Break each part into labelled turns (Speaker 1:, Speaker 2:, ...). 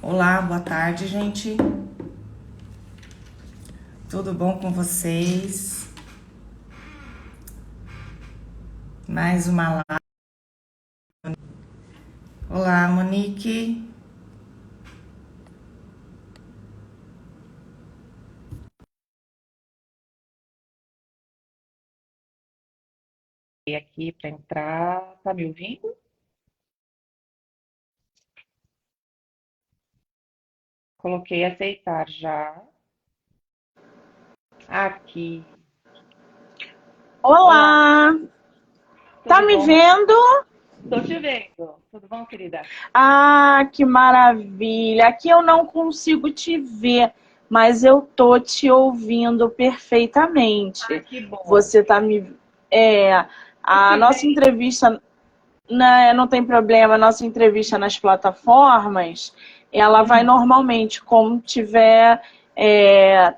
Speaker 1: Olá, boa tarde, gente. Tudo bom com vocês? Mais uma live. Olá, Monique.
Speaker 2: Aqui para entrar. Tá me ouvindo? Coloquei aceitar já. Aqui. Olá,
Speaker 3: Olá, tá
Speaker 2: tudo
Speaker 3: me
Speaker 2: bom?
Speaker 3: vendo?
Speaker 2: Tô te vendo. Tudo bom, querida?
Speaker 3: Ah, que maravilha. Aqui eu não consigo te ver, mas eu tô te ouvindo
Speaker 2: Ah,
Speaker 3: perfeitamente.
Speaker 2: que bom.
Speaker 3: Você tá me
Speaker 2: Tô
Speaker 3: a
Speaker 2: te
Speaker 3: nossa
Speaker 2: vendo.
Speaker 3: entrevista, né, não tem problema, a nossa entrevista nas plataformas, ela vai
Speaker 2: Uhum.
Speaker 3: normalmente, como tiver,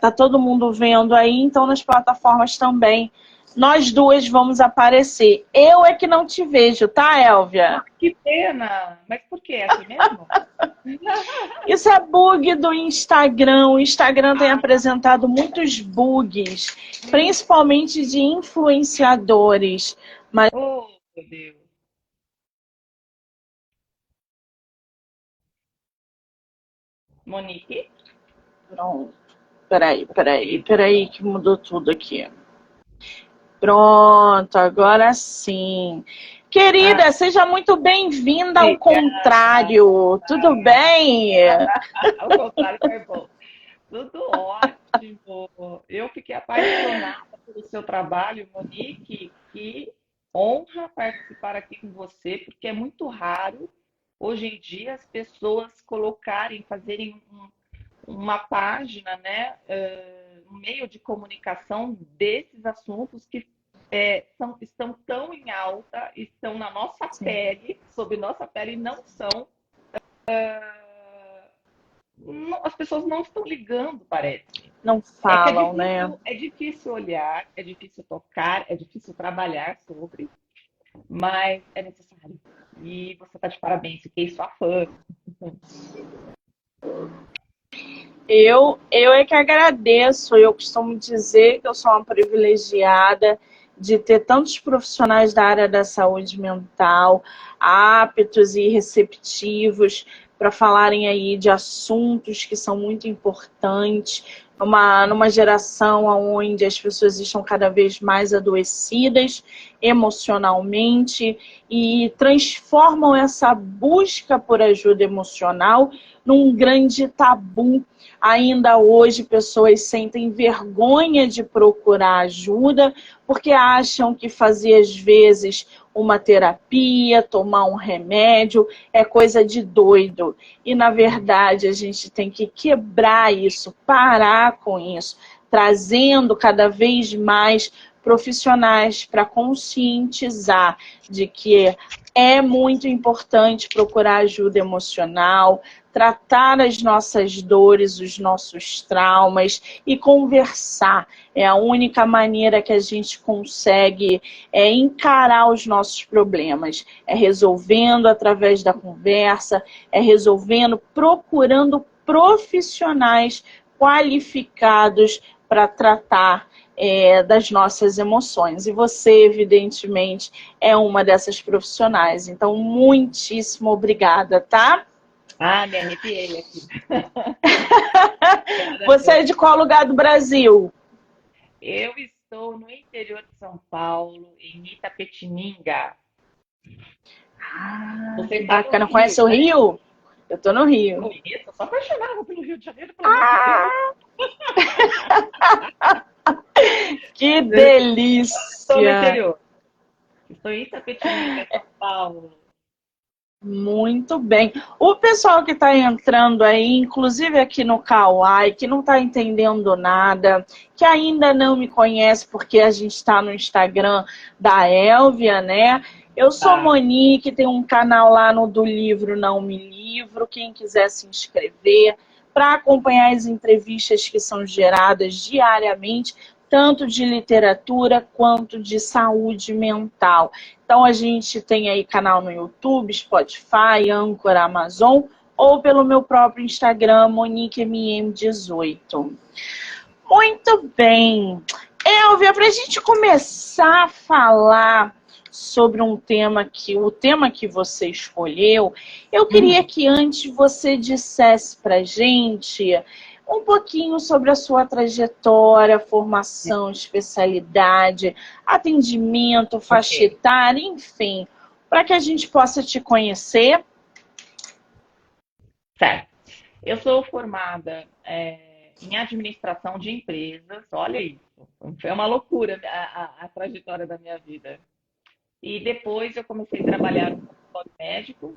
Speaker 3: tá todo mundo vendo aí, então nas plataformas também. Nós duas vamos aparecer. Eu é que não te vejo, tá,
Speaker 2: Ah,
Speaker 3: Elvia?
Speaker 2: que pena. Mas por quê? É assim mesmo?
Speaker 3: Isso é bug do Instagram. O Instagram tem
Speaker 2: Ah,
Speaker 3: apresentado muitos bugs,
Speaker 2: hum.
Speaker 3: principalmente de influenciadores. Mas
Speaker 2: Oh, meu Deus. Monique?
Speaker 3: pronto.
Speaker 2: Ok.
Speaker 3: Peraí, que mudou tudo aqui. Pronto, agora sim.
Speaker 2: Ah,
Speaker 3: Querida, seja muito bem-vinda ao
Speaker 2: obrigada.
Speaker 3: contrário. Tudo bem?
Speaker 2: Ao contrário, foi bom. Tudo ótimo. Eu fiquei apaixonada pelo seu trabalho, Monique. Que honra participar aqui com você, porque é muito raro hoje em dia as pessoas colocarem, fazerem uma página, né, um meio de comunicação desses assuntos que estão tão em alta, estão na nossa
Speaker 3: Sim,
Speaker 2: pele, sob nossa pele, e não são. As pessoas não estão ligando, parece.
Speaker 3: não
Speaker 2: É que
Speaker 3: falam, né?
Speaker 2: é difícil olhar, é difícil tocar, é difícil trabalhar sobre, mas é necessário. E você está de parabéns, fiquei sua fã.
Speaker 3: Eu é que agradeço. Eu costumo dizer que eu sou uma privilegiada de ter tantos profissionais da área da saúde mental, aptos e receptivos para falarem aí de assuntos que são muito importantes, numa geração onde as pessoas estão cada vez mais adoecidas emocionalmente e transformam essa busca por ajuda emocional num grande tabu. Ainda hoje, pessoas sentem vergonha de procurar ajuda porque acham que fazer, às vezes, uma terapia, tomar um remédio, é coisa de doido. E, na verdade, a gente tem que quebrar isso, parar com isso, trazendo cada vez mais profissionais para conscientizar de que é muito importante procurar ajuda emocional, tratar as nossas dores, os nossos traumas e conversar. É a única maneira que a gente consegue encarar os nossos problemas. É resolvendo através da conversa, é resolvendo, procurando profissionais qualificados para tratar das nossas emoções. E você, evidentemente, é uma dessas profissionais. Então, muitíssimo obrigada, tá?
Speaker 2: Ah, me arrepiei aqui. Obrigada
Speaker 3: Você é de qual lugar do Brasil?
Speaker 2: Eu estou no interior de São Paulo, em Itapetininga.
Speaker 3: Ah,
Speaker 2: Você
Speaker 3: que
Speaker 2: está no
Speaker 3: bacana.
Speaker 2: Rio,
Speaker 3: Conhece o
Speaker 2: né?
Speaker 3: Rio? Eu tô no Rio.
Speaker 2: Conheço, eu sou apaixonada pelo Rio de Janeiro, pelo amor de Deus.
Speaker 3: Ah, que
Speaker 2: Estou no
Speaker 3: delícia!
Speaker 2: interior. Estou em Itapetininga, São Paulo.
Speaker 3: Muito bem. O pessoal que está entrando aí, inclusive aqui no Kauai, que não está entendendo nada, que ainda não me conhece porque a gente está no Instagram da Elvia, né? Eu sou
Speaker 2: Tá.
Speaker 3: Monique, tem um canal lá no Do Livro Não Me Livro, quem quiser se inscrever, para acompanhar as entrevistas que são geradas diariamente, tanto de literatura quanto de saúde mental. Então a gente tem aí canal no YouTube, Spotify, Anchor, Amazon, ou pelo meu próprio Instagram, MoniqueMM18. Muito bem. Elvia, para a gente começar a falar sobre o tema que você escolheu, eu queria que antes você dissesse para a gente um pouquinho sobre a sua trajetória, formação, especialidade, atendimento, faixa etária, enfim, para que a gente possa te conhecer.
Speaker 2: Certo. Eu sou formada em administração de empresas, olha isso. Foi uma loucura a trajetória da minha vida. E depois eu comecei a trabalhar no consultório médico,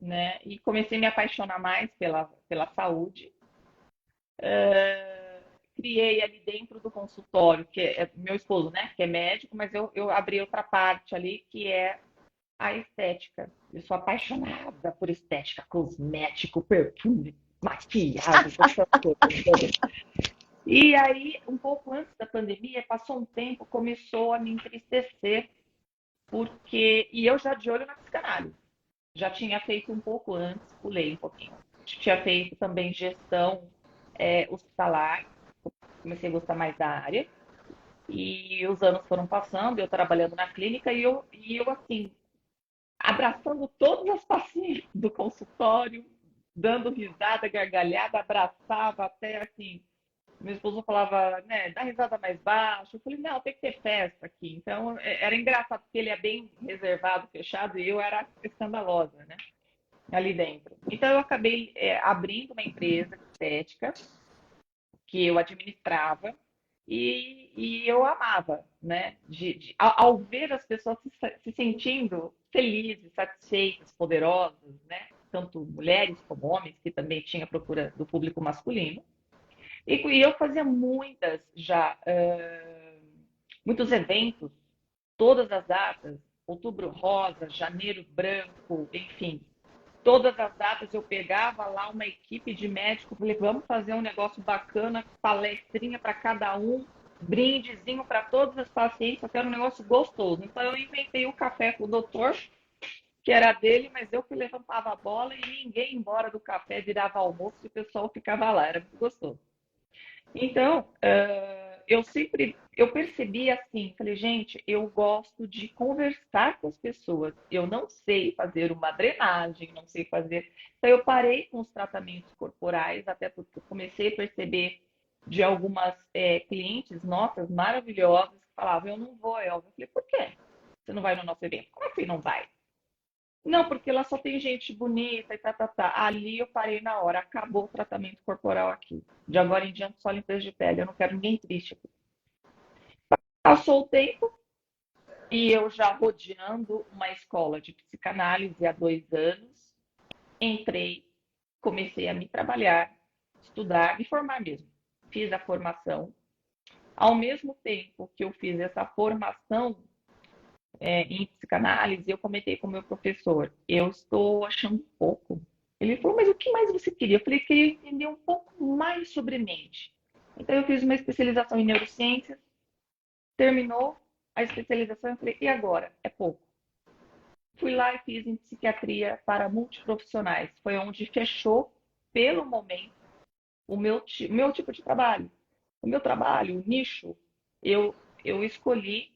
Speaker 2: né? E comecei a me apaixonar mais pela saúde. Criei ali dentro do consultório, que é meu esposo, né? Que é médico, mas eu abri outra parte ali, que é a estética. Eu sou apaixonada por estética, cosmético, perfume, maquiagem, essas coisas. E aí, um pouco antes da pandemia, passou um tempo, começou a me entristecer, e eu já de olho na psicanálise. Já tinha feito um pouco antes, pulei um pouquinho. Tinha feito também gestão hospitalar, comecei a gostar mais da área. E os anos foram passando, eu trabalhando na clínica e eu assim, abraçando todas as pacientes do consultório, dando risada, gargalhada, abraçava até assim. Meu esposo falava, né, dá risada mais baixa. Eu falei, não, tem que ter festa aqui. Então, era engraçado, porque ele é bem reservado, fechado, e eu era escandalosa, né, ali dentro. Então, eu acabei abrindo uma empresa de estética, que eu administrava, e eu amava, né, ao ver as pessoas se sentindo felizes, satisfeitas, poderosas, né, tanto mulheres como homens, que também tinha procura do público masculino. E eu fazia muitos eventos, todas as datas, outubro rosa, janeiro branco, enfim. Todas as datas eu pegava lá uma equipe de médicos, falei, vamos fazer um negócio bacana, palestrinha para cada um, brindezinho para todos os pacientes, até um negócio gostoso. Então eu inventei o café com o doutor, que era dele, mas eu que levantava a bola e ninguém ia embora do café, virava almoço e o pessoal ficava lá, era muito gostoso. Então, eu percebi assim, falei, gente, eu gosto de conversar com as pessoas. Eu não sei fazer uma drenagem, não sei fazer. Então, eu parei com os tratamentos corporais, até porque eu comecei a perceber de algumas clientes nossas maravilhosas que falavam, eu não vou, Elva. Eu falei, por quê? Você não vai no nosso evento? Como assim não vai? Não, porque lá só tem gente bonita e tá. Ali eu parei na hora, acabou o tratamento corporal aqui. De agora em diante, só limpeza de pele. Eu não quero ninguém triste aqui. Passou o tempo e eu já rodeando uma escola de psicanálise há 2 anos, entrei, comecei a me trabalhar, estudar, me formar mesmo. Fiz a formação. Ao mesmo tempo que eu fiz essa formação, em psicanálise, eu comentei com o meu professor, eu estou achando pouco. Ele falou, mas o que mais você queria? Eu falei, queria entender um pouco mais sobre mente. Então, eu fiz uma especialização em neurociências, terminou a especialização, eu falei, e agora? É pouco. Fui lá e fiz em psiquiatria para multiprofissionais. Foi onde fechou, pelo momento, o meu tipo de trabalho. O meu trabalho, o nicho, eu escolhi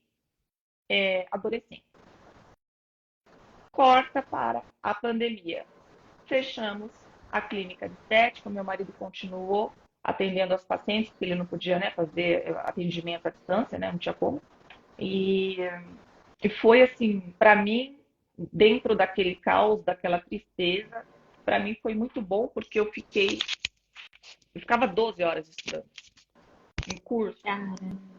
Speaker 2: adolescente. Corta para a pandemia. Fechamos a clínica de estética, meu marido continuou atendendo as pacientes, porque ele não podia, né, fazer atendimento à distância, né, não tinha como. E, e foi assim, para mim, dentro daquele caos, daquela tristeza, para mim foi muito bom, porque eu ficava 12 horas estudando, em curso,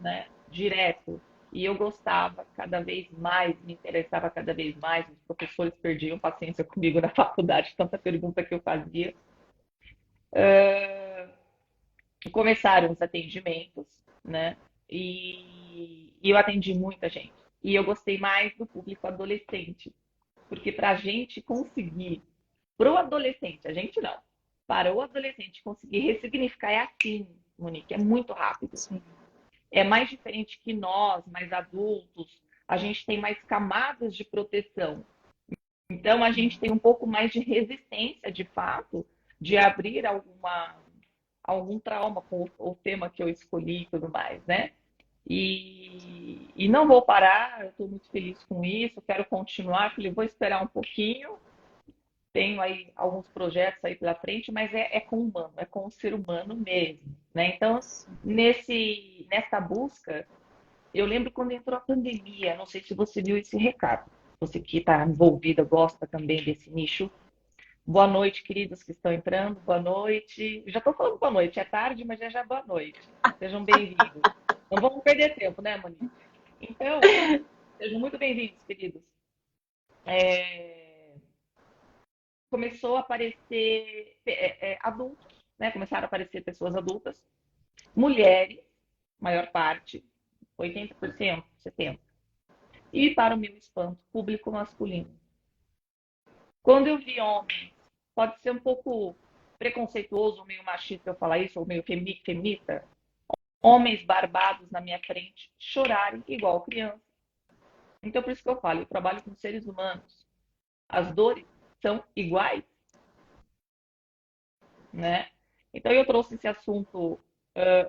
Speaker 2: né, direto. E eu gostava cada vez mais, me interessava cada vez mais. Os professores perdiam paciência comigo na faculdade, tanta pergunta que eu fazia. Começaram os atendimentos, né? E eu atendi muita gente. E eu gostei mais do público adolescente, porque para a gente conseguir, para o adolescente, a gente não, para o adolescente conseguir ressignificar é assim, Monique, é muito rápido.
Speaker 3: Sim.
Speaker 2: É mais diferente que nós, mais adultos, a gente tem mais camadas de proteção. Então, a gente tem um pouco mais de resistência, de fato, de abrir algum trauma com o tema que eu escolhi e tudo mais, né? E não vou parar, eu estou muito feliz com isso, quero continuar, falei, vou esperar um pouquinho, tenho aí alguns projetos aí pela frente, mas é com o humano, é com o ser humano mesmo, né? Então, nessa busca, eu lembro quando entrou a pandemia, não sei se você viu esse recado, você que está envolvida, gosta também desse nicho. Boa noite, queridos que estão entrando, boa noite. Já estou falando boa noite, é tarde, mas já boa noite. Sejam bem-vindos. Não vamos perder tempo, né, Monique? Então, sejam muito bem-vindos, queridos. Começou a aparecer adultos, né? Começaram a aparecer pessoas adultas, mulheres, maior parte, 80%, 70%. E, para o meu espanto, público masculino. Quando eu vi homens, pode ser um pouco preconceituoso, meio machista eu falar isso, ou meio feminista, homens barbados na minha frente chorarem igual criança. Então, por isso que eu falo, eu trabalho com seres humanos. As dores são iguais, né? Então, eu trouxe esse assunto.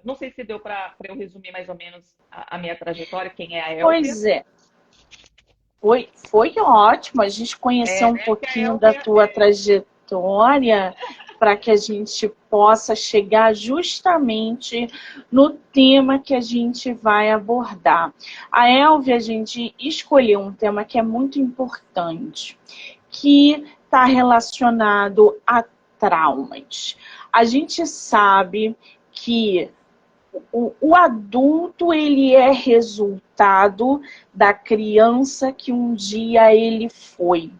Speaker 2: Não sei se deu para eu resumir mais ou menos a minha trajetória, quem é a Elvia.
Speaker 3: Pois é, foi ótimo a gente conhecer um
Speaker 2: Né?
Speaker 3: pouquinho da tua trajetória para que a gente possa chegar justamente no tema que a gente vai abordar. A Elvia, a gente escolheu um tema que é muito importante, que está relacionado a traumas. A gente sabe que o adulto, ele é resultado da criança que um dia ele foi.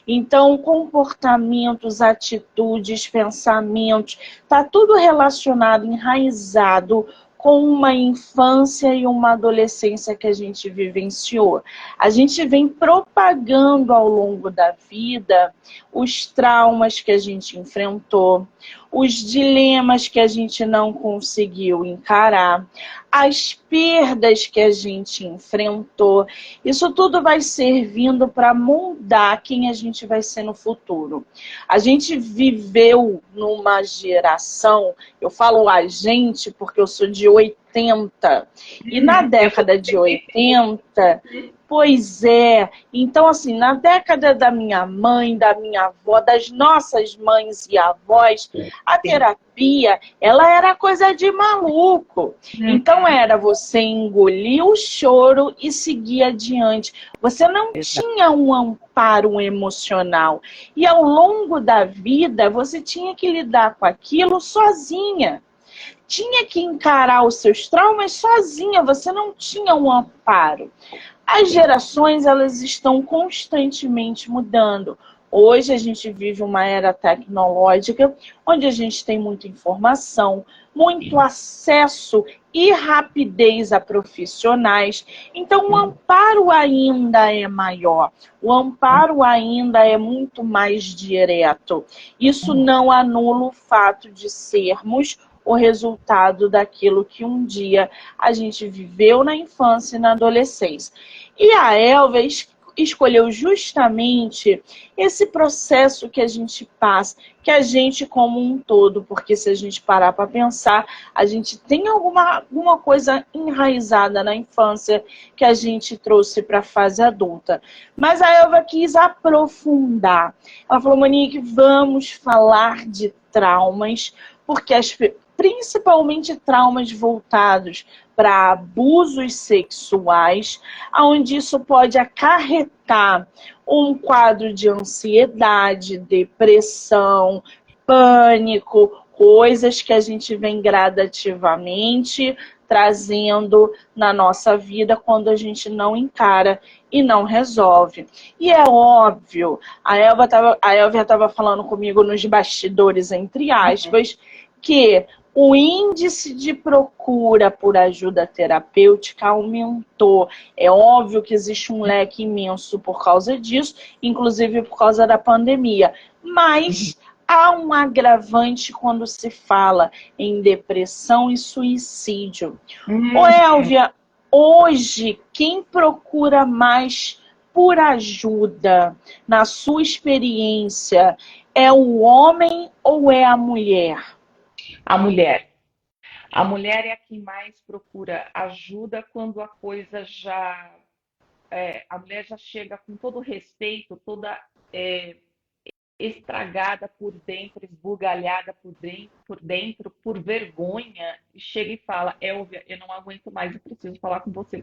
Speaker 3: Então, comportamentos, atitudes, pensamentos, está tudo relacionado, enraizado com uma infância e uma adolescência que a gente vivenciou. A gente vem propagando ao longo da vida os traumas que a gente enfrentou, os dilemas que a gente não conseguiu encarar, as perdas que a gente enfrentou. Isso tudo vai servindo para moldar quem a gente vai ser no futuro. A gente viveu numa geração, eu falo a gente porque eu sou de 80, e na década de 80, pois é, então assim, na década da minha mãe, da minha avó, das nossas mães e avós, a terapia, ela era coisa de maluco. Então era você engolir o choro e seguir adiante. Você não tinha um amparo emocional. E ao longo da vida, você tinha que lidar com aquilo sozinha. Tinha que encarar os seus traumas sozinha, você não tinha um amparo. As gerações, elas estão constantemente mudando. Hoje a gente vive uma era tecnológica, onde a gente tem muita informação, muito acesso e rapidez a profissionais. Então, o amparo ainda é maior, o amparo ainda é muito mais direto. Isso não anula o fato de sermos o resultado daquilo que um dia a gente viveu na infância e na adolescência. E a Elvia escolheu justamente esse processo que a gente passa, que a gente como um todo, porque se a gente parar para pensar, a gente tem alguma coisa enraizada na infância que a gente trouxe para a fase adulta. Mas a Elvia quis aprofundar. Ela falou, Monique, vamos falar de traumas, porque principalmente traumas voltados para abusos sexuais, onde isso pode acarretar um quadro de ansiedade, depressão, pânico, coisas que a gente vem gradativamente trazendo na nossa vida quando a gente não encara e não resolve. E é óbvio, a Elvia estava falando comigo nos bastidores, entre aspas, que o índice de procura por ajuda terapêutica aumentou. É óbvio que existe um leque imenso por causa disso, inclusive por causa da pandemia. Mas há um agravante quando se fala em depressão e suicídio. Ô, Elvia, hoje, quem procura mais por ajuda, na sua experiência, é o homem ou é a mulher?
Speaker 2: A mulher. A mulher é a que mais procura ajuda quando a coisa já. A mulher já chega com todo respeito, toda estragada por dentro, esbugalhada por dentro, por vergonha, e chega e fala: Elvia, eu não aguento mais, eu preciso falar com você.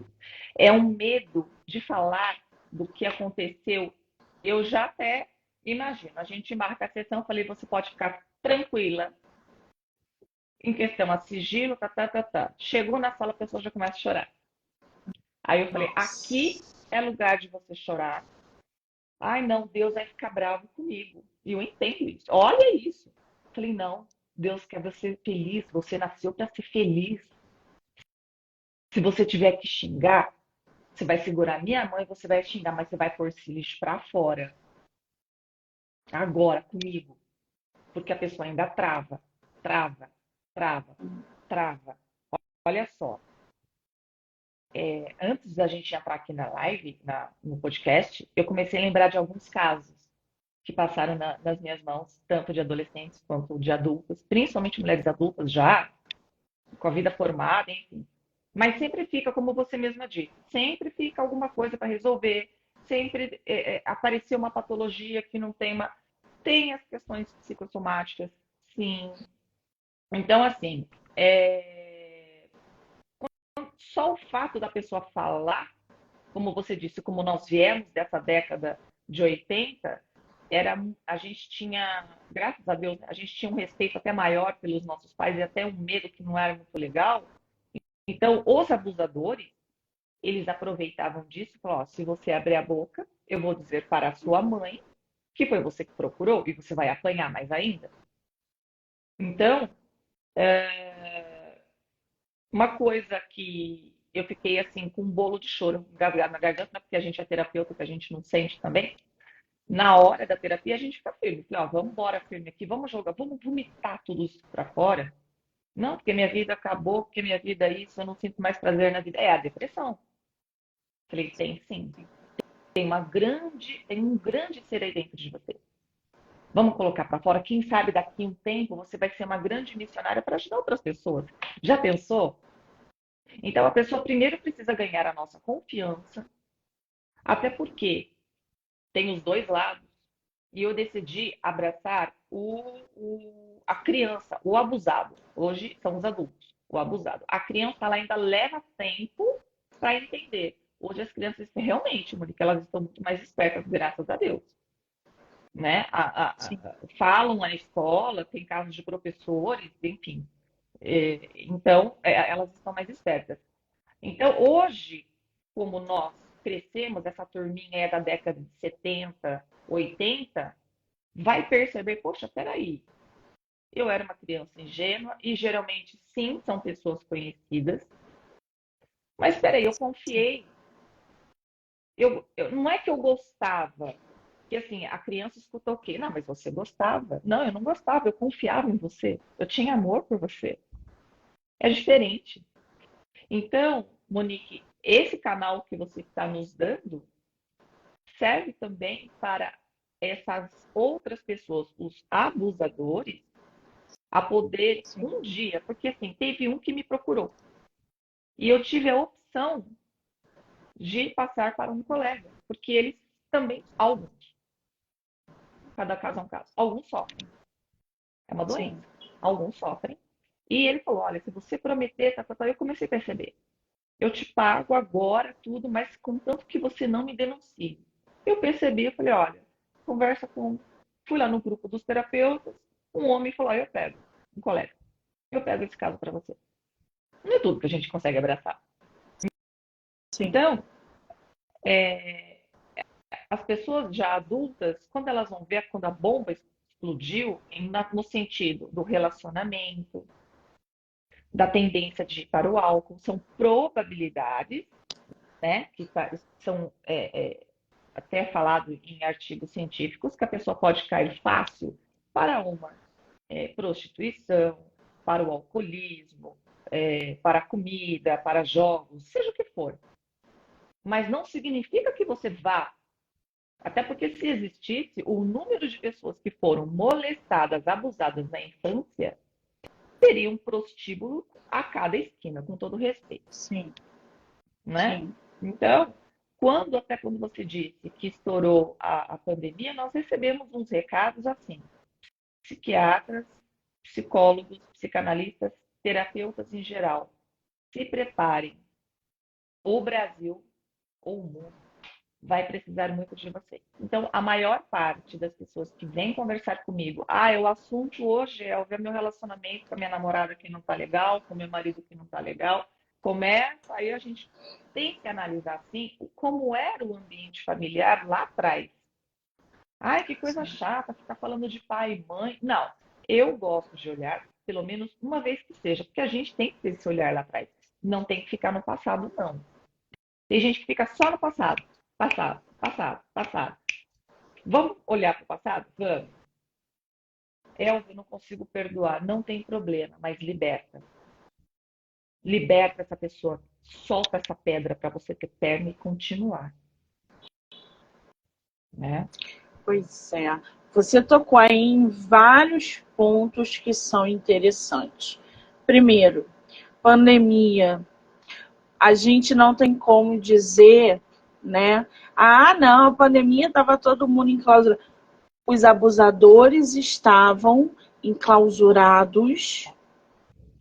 Speaker 2: É um medo de falar do que aconteceu. Eu já até imagino, a gente marca a sessão, eu falei: você pode ficar tranquila. Em questão a sigilo, tá, tá, tá, tá. Chegou na sala, a pessoa já começa a chorar. Aí eu falei: aqui é lugar de você chorar. Ai, não, Deus vai ficar bravo comigo. E eu entendo isso. Olha isso. Eu falei: não, Deus quer você feliz. Você nasceu para ser feliz. Se você tiver que xingar, você vai segurar minha mãe, você vai xingar, mas você vai pôr esse lixo para fora. Agora, comigo. Porque a pessoa ainda trava, trava, trava, trava. Olha só. Antes da gente entrar aqui na live, no podcast, eu comecei a lembrar de alguns casos que passaram nas minhas mãos, tanto de adolescentes quanto de adultas, principalmente mulheres adultas já, com a vida formada, enfim. Mas sempre fica, como você mesma disse, sempre fica alguma coisa para resolver, sempre apareceu uma patologia que não tem uma. Tem as questões psicossomáticas, sim. Então, assim, só o fato da pessoa falar, como você disse, como nós viemos dessa década de 80, a gente tinha, graças a Deus, a gente tinha um respeito até maior pelos nossos pais e até um medo que não era muito legal. Então, os abusadores, eles aproveitavam disso e falavam: ó, se você abrir a boca, eu vou dizer para a sua mãe que foi você que procurou e você vai apanhar mais ainda. Então, uma coisa que eu fiquei assim com um bolo de choro engasgado na garganta, porque a gente é terapeuta, que a gente não sente também. Na hora da terapia, a gente fica firme. Falei: ó, vamos embora firme aqui, vamos jogar, vamos vomitar tudo isso para fora. Não, porque minha vida acabou, porque minha vida é isso, eu não sinto mais prazer na vida. É a depressão. Falei: tem sim. Tem um grande ser aí dentro de você. Vamos colocar para fora. Quem sabe daqui a um tempo você vai ser uma grande missionária para ajudar outras pessoas. Já pensou? Então a pessoa primeiro precisa ganhar a nossa confiança, até porque tem os dois lados. E eu decidi abraçar a criança, o abusado. Hoje são os adultos, o abusado. A criança ela ainda leva tempo para entender. Hoje as crianças realmente, Monique, elas estão muito mais espertas, graças a Deus. Né? Falam na escola, tem casos de professores, enfim. Então, elas estão mais espertas. Então, hoje, como nós crescemos, essa turminha é da década de 70, 80, vai perceber: poxa, peraí, eu era uma criança ingênua, e geralmente, sim, são pessoas conhecidas, mas peraí, eu confiei. Não é que eu gostava, que assim, a criança escutou o quê? Não, mas você gostava. Não, eu não gostava, eu confiava em você, eu tinha amor por você. É diferente. Então, Monique, esse canal que você está nos dando serve também para essas outras pessoas, os abusadores, a poder um dia, porque assim, teve um que me procurou e eu tive a opção de passar para um colega, porque eles também, alguns, cada caso é um caso, alguns sofrem, é uma doença, alguns sofrem. E ele falou: olha, se você prometer, eu comecei a perceber. Eu te pago agora tudo, mas contanto que você não me denuncie. Eu percebi, eu falei: olha, conversa com. Fui lá no grupo dos terapeutas, um homem falou: eu pego, um colega, eu pego esse caso para você. Não é tudo que a gente consegue abraçar.
Speaker 3: Sim.
Speaker 2: Então, as pessoas já adultas, quando elas vão ver quando a bomba explodiu, no sentido do relacionamento, da tendência de ir para o álcool, são probabilidades, né, que são até falado em artigos científicos, que a pessoa pode cair fácil para uma prostituição, para o alcoolismo, para a comida, para jogos, seja o que for. Mas não significa que você vá Até porque se existisse, o número de pessoas que foram molestadas, abusadas na infância, seria um prostíbulo a cada esquina, com todo respeito,
Speaker 3: Sim,
Speaker 2: né?
Speaker 3: sim.
Speaker 2: Então, até quando você disse que estourou a pandemia, nós recebemos uns recados assim, psiquiatras, psicólogos, psicanalistas, terapeutas em geral, se preparem, o Brasil ou o mundo vai precisar muito de você. Então, a maior parte das pessoas que vêm conversar comigo, o assunto hoje é o ver meu relacionamento com a minha namorada que não tá legal, com meu marido que não tá legal. Começa, aí a gente tem que analisar assim como era o ambiente familiar lá atrás. Ai, que coisa chata ficar falando de pai e mãe. Não, eu gosto de olhar, pelo menos uma vez que seja, porque a gente tem que ter esse olhar lá atrás. Não tem que ficar no passado, não. Tem gente que fica só no passado. Passado, passado, passado. Vamos olhar para o passado? Vamos. Elvio, eu não consigo perdoar. Não tem problema, mas liberta. Liberta essa pessoa. Solta essa pedra para você ter perna e continuar. Né?
Speaker 3: Pois é. Você tocou aí em vários pontos que são interessantes. Primeiro, pandemia. A gente não tem como dizer, né? Ah, não, a pandemia estava todo mundo enclausurado. Os abusadores estavam enclausurados
Speaker 2: Sim,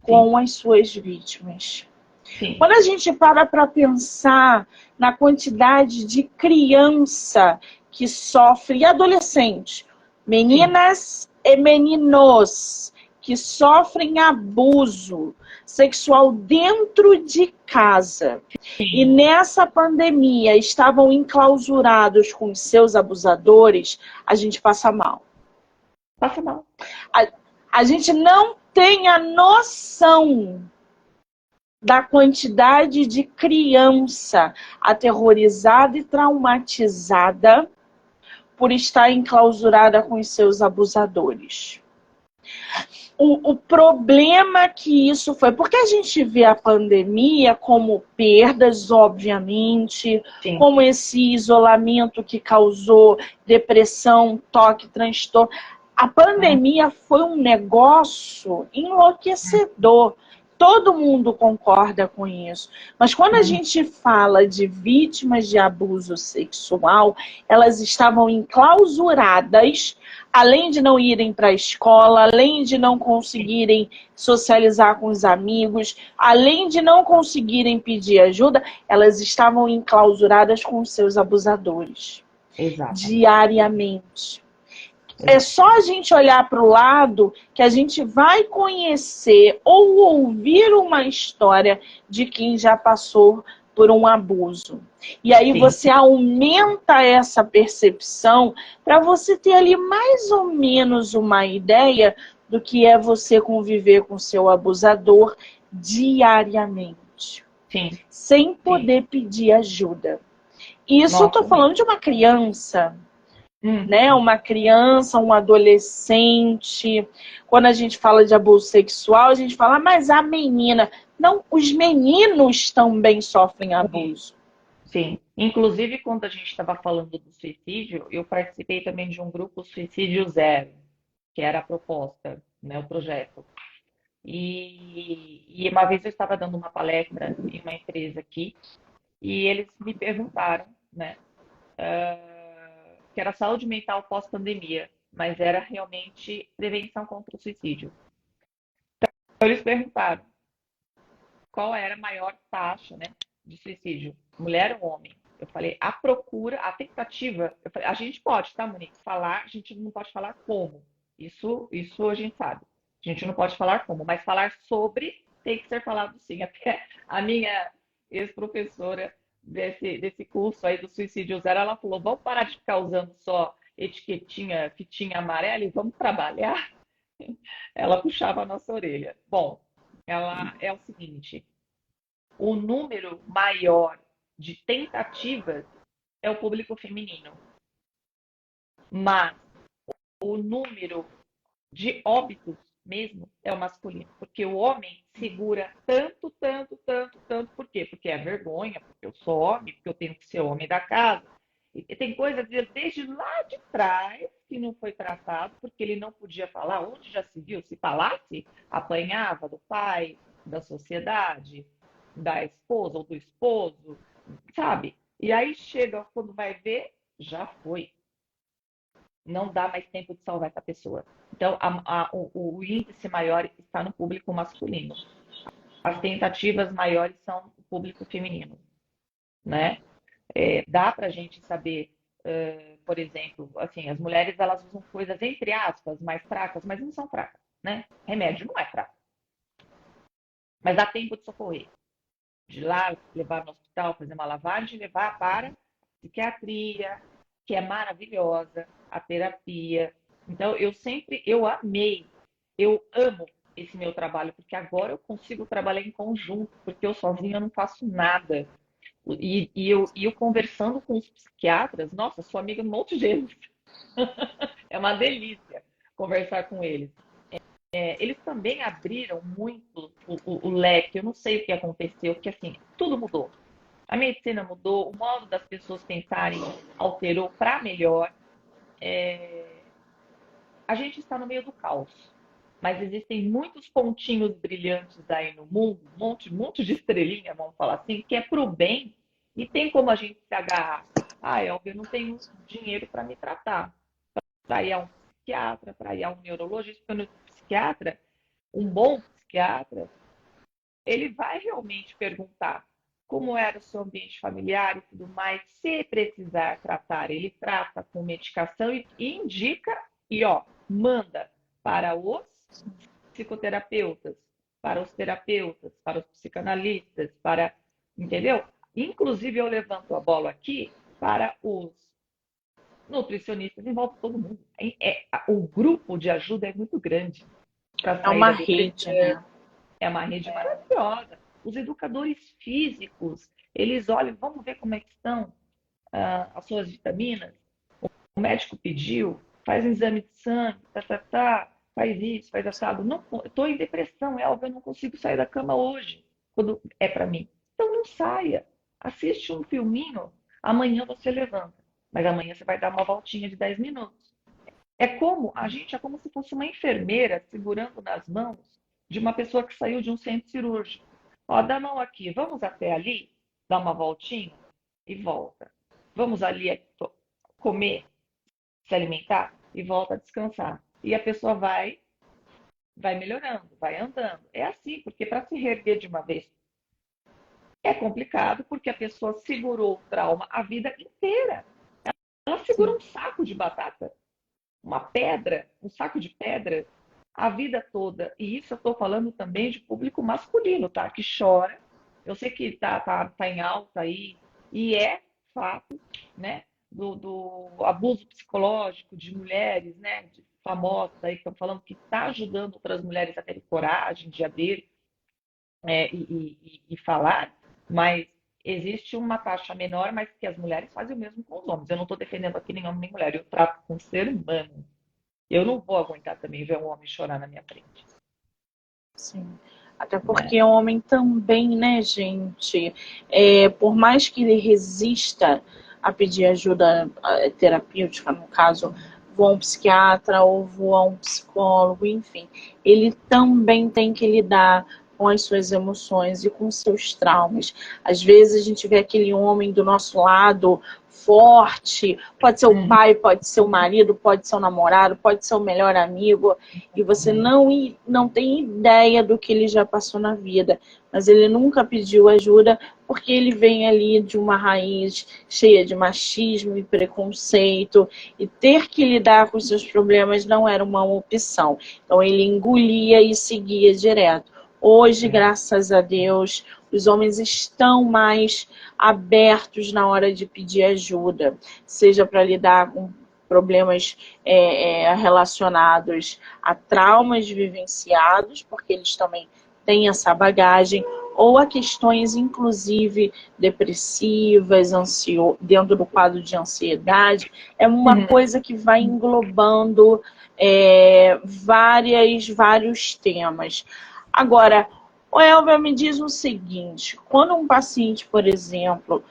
Speaker 3: com as suas vítimas.
Speaker 2: sim,
Speaker 3: Quando a gente para pensar na quantidade de criança que sofre, e adolescente,
Speaker 2: sim,
Speaker 3: meninas e meninos que sofrem abuso sexual dentro de casa e
Speaker 2: sim.
Speaker 3: nessa pandemia estavam enclausurados com seus abusadores, a gente passa mal.
Speaker 2: Passa mal.
Speaker 3: A, a gente não tem a noção da quantidade de criança aterrorizada e traumatizada por estar enclausurada com os seus abusadores. O problema que isso foi, porque a gente vê a pandemia como perdas, obviamente,
Speaker 2: Sim.
Speaker 3: como esse isolamento que causou depressão, toque, transtorno. A pandemia foi um negócio enlouquecedor. Todo mundo concorda com isso. Mas quando a gente fala de vítimas de abuso sexual, elas estavam enclausuradas, além de não irem para a escola, além de não conseguirem socializar com os amigos, além de não conseguirem pedir ajuda, elas estavam enclausuradas com os seus abusadores
Speaker 2: Exatamente.
Speaker 3: diariamente. É só a gente olhar para o lado que a gente vai conhecer ou ouvir uma história de quem já passou por um abuso. E aí
Speaker 2: Sim.
Speaker 3: você aumenta essa percepção para você ter ali mais ou menos uma ideia do que é você conviver com seu abusador diariamente,
Speaker 2: Sim.
Speaker 3: sem poder pedir ajuda. Isso eu estou
Speaker 2: Nossa,
Speaker 3: falando de uma criança, né? Uma criança, um adolescente. Quando a gente fala de abuso sexual, a gente fala, mas a menina. Não, os meninos também sofrem abuso.
Speaker 2: Sim. Inclusive, quando a gente estava falando do suicídio, eu participei também de um grupo Suicídio Zero, que era a proposta, né, o projeto. E uma vez eu estava dando uma palestra em uma empresa aqui, e eles me perguntaram, né, que era saúde mental pós-pandemia, mas era realmente prevenção contra o suicídio. Então, eles perguntaram qual era a maior taxa, né, de suicídio, mulher ou homem. Eu falei, a procura, a tentativa, eu falei, a gente pode, tá, Monique? Falar, a gente não pode falar como. Isso a gente sabe. A gente não pode falar como, mas falar sobre tem que ser falado sim. Até a minha ex-professora desse curso aí do Suicídio Zero, ela falou, vamos parar de ficar usando só etiquetinha, fitinha amarela e vamos trabalhar. Ela puxava a nossa orelha. Bom, ela é o seguinte, o número maior de tentativas é o público feminino, mas o número de óbitos mesmo é o masculino, porque o homem segura tanto, tanto, tanto, tanto, por quê? Porque é vergonha, porque eu sou homem, porque eu tenho que ser homem da casa. E tem coisa desde lá de trás que não foi tratado, porque ele não podia falar. Onde já se viu? Se falasse, apanhava do pai, da sociedade, da esposa ou do esposo, sabe? E aí chega, quando vai ver, já foi. Não dá mais tempo de salvar essa pessoa. Então, o índice maior está no público masculino. As tentativas maiores são o público feminino, né? Dá para a gente saber, por exemplo, assim, as mulheres elas usam coisas entre aspas mais fracas, mas não são fracas, né? Remédio não é fraco, mas dá tempo de socorrer, de ir lá levar no hospital, fazer uma lavagem, levar para psiquiatria, que é maravilhosa, a terapia. Então, eu amei, eu amo esse meu trabalho, porque agora eu consigo trabalhar em conjunto, porque eu sozinha não faço nada. E eu conversando com os psiquiatras, nossa, sou amiga de um monte deles. É uma delícia conversar com eles. Eles também abriram muito o leque. Eu não sei o que aconteceu, porque assim, tudo mudou. A medicina mudou, o modo das pessoas pensarem alterou para melhor. A gente está no meio do caos, mas existem muitos pontinhos brilhantes aí no mundo, um monte de estrelinha, vamos falar assim, que é para o bem e tem como a gente se agarrar. Ah, Elvia, eu não tenho dinheiro para me tratar, para ir a um psiquiatra, para ir a um neurologista, porque o psiquiatra, um bom psiquiatra, ele vai realmente perguntar como era o seu ambiente familiar e tudo mais. Se precisar tratar, ele trata com medicação e indica e ó, manda para os psicoterapeutas, para os terapeutas, para os psicanalistas, para, entendeu? Inclusive eu levanto a bola aqui para os nutricionistas, envolve todo mundo. O grupo de ajuda é muito grande para
Speaker 3: É uma
Speaker 2: sair da
Speaker 3: rede,
Speaker 2: depressão.
Speaker 3: né?
Speaker 2: É uma rede maravilhosa. Os educadores físicos, eles olham, vamos ver como é que estão as suas vitaminas. O médico pediu, faz um exame de sangue, faz isso, faz assado. Não, estou em depressão, Elva, eu não consigo sair da cama hoje, quando é para mim. Então não saia. Assiste um filminho, amanhã você levanta. Mas amanhã você vai dar uma voltinha de 10 minutos. É como se fosse uma enfermeira segurando nas mãos de uma pessoa que saiu de um centro cirúrgico. Ó, dá a mão aqui, vamos até ali, dar uma voltinha e volta. Vamos ali comer, se alimentar e volta a descansar. E a pessoa vai melhorando, vai andando. É assim, porque para se reerguer de uma vez é complicado, porque a pessoa segurou o trauma a vida inteira. Ela segura um saco de batata, uma pedra, um saco de pedra, a vida toda. E isso eu estou falando também de público masculino, tá? Que chora. Eu sei que tá em alta aí, e é fato, né? Do abuso psicológico de mulheres, né? De famosas aí que estão falando que está ajudando outras mulheres a terem coragem de abrir e falar, mas existe uma taxa menor, mas que as mulheres fazem o mesmo com os homens. Eu não estou defendendo aqui nem homem nem mulher, eu trato com ser humano. Eu não vou aguentar também ver um homem chorar na minha frente.
Speaker 3: Sim. Até
Speaker 2: Né?
Speaker 3: porque o homem também, né, gente? Por mais que ele resista a pedir ajuda terapêutica, no caso, vou a um psiquiatra ou vou a um psicólogo, enfim, ele também tem que lidar com as suas emoções e com seus traumas. Às vezes a gente vê aquele homem do nosso lado forte, pode ser o pai, pode ser o marido, pode ser o namorado, pode ser o melhor amigo, e você não tem ideia do que ele já passou na vida, mas ele nunca pediu ajuda porque ele vem ali de uma raiz cheia de machismo e preconceito, e ter que lidar com seus problemas não era uma opção. Então ele engolia e seguia direto. Hoje, graças a Deus, os homens estão mais abertos na hora de pedir ajuda, seja para lidar com problemas relacionados a traumas vivenciados, porque eles também têm essa bagagem, ou a questões, inclusive, depressivas, dentro do quadro de ansiedade. É uma coisa que vai englobando vários temas. Agora, o Elvia, me diz o seguinte, quando um paciente, por exemplo,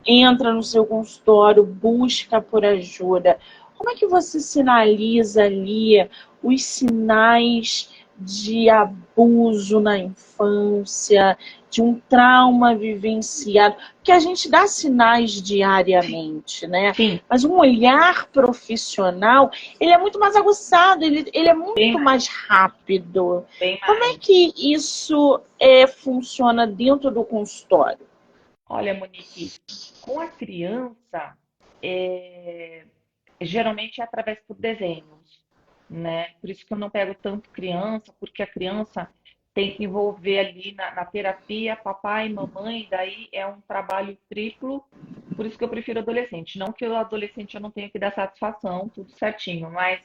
Speaker 3: entra no seu consultório, busca por ajuda. Como é que você sinaliza ali os sinais de abuso na infância, de um trauma vivenciado? Porque a gente dá sinais diariamente, né?
Speaker 2: Sim,
Speaker 3: Mas um olhar profissional, ele é muito mais aguçado, ele é
Speaker 2: bem
Speaker 3: muito
Speaker 2: mais,
Speaker 3: mais rápido.
Speaker 2: bem
Speaker 3: Como é
Speaker 2: mais.
Speaker 3: que isso funciona dentro do consultório?
Speaker 2: Olha, Monique, com a criança, é, geralmente é através por desenhos, né? Por isso que eu não pego tanto criança, porque a criança tem que envolver ali na terapia papai e mamãe, daí é um trabalho triplo. Por isso que eu prefiro adolescente. Não que o adolescente eu não tenha que dar satisfação, tudo certinho, mas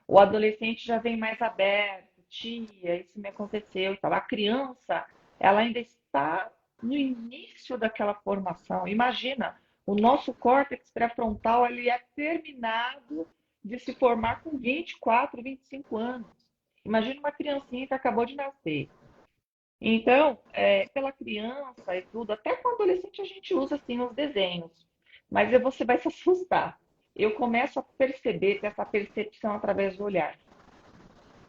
Speaker 2: o adolescente já vem mais aberto, tia, isso me aconteceu e tal. A criança, ela ainda está no início daquela formação. Imagina, o nosso córtex pré-frontal ele é terminado de se formar com 24, 25 anos. Imagina uma criancinha que acabou de nascer. Então, pela criança e tudo, até com o adolescente a gente usa assim nos desenhos, mas você vai se assustar. Eu começo a perceber, ter essa percepção através do olhar.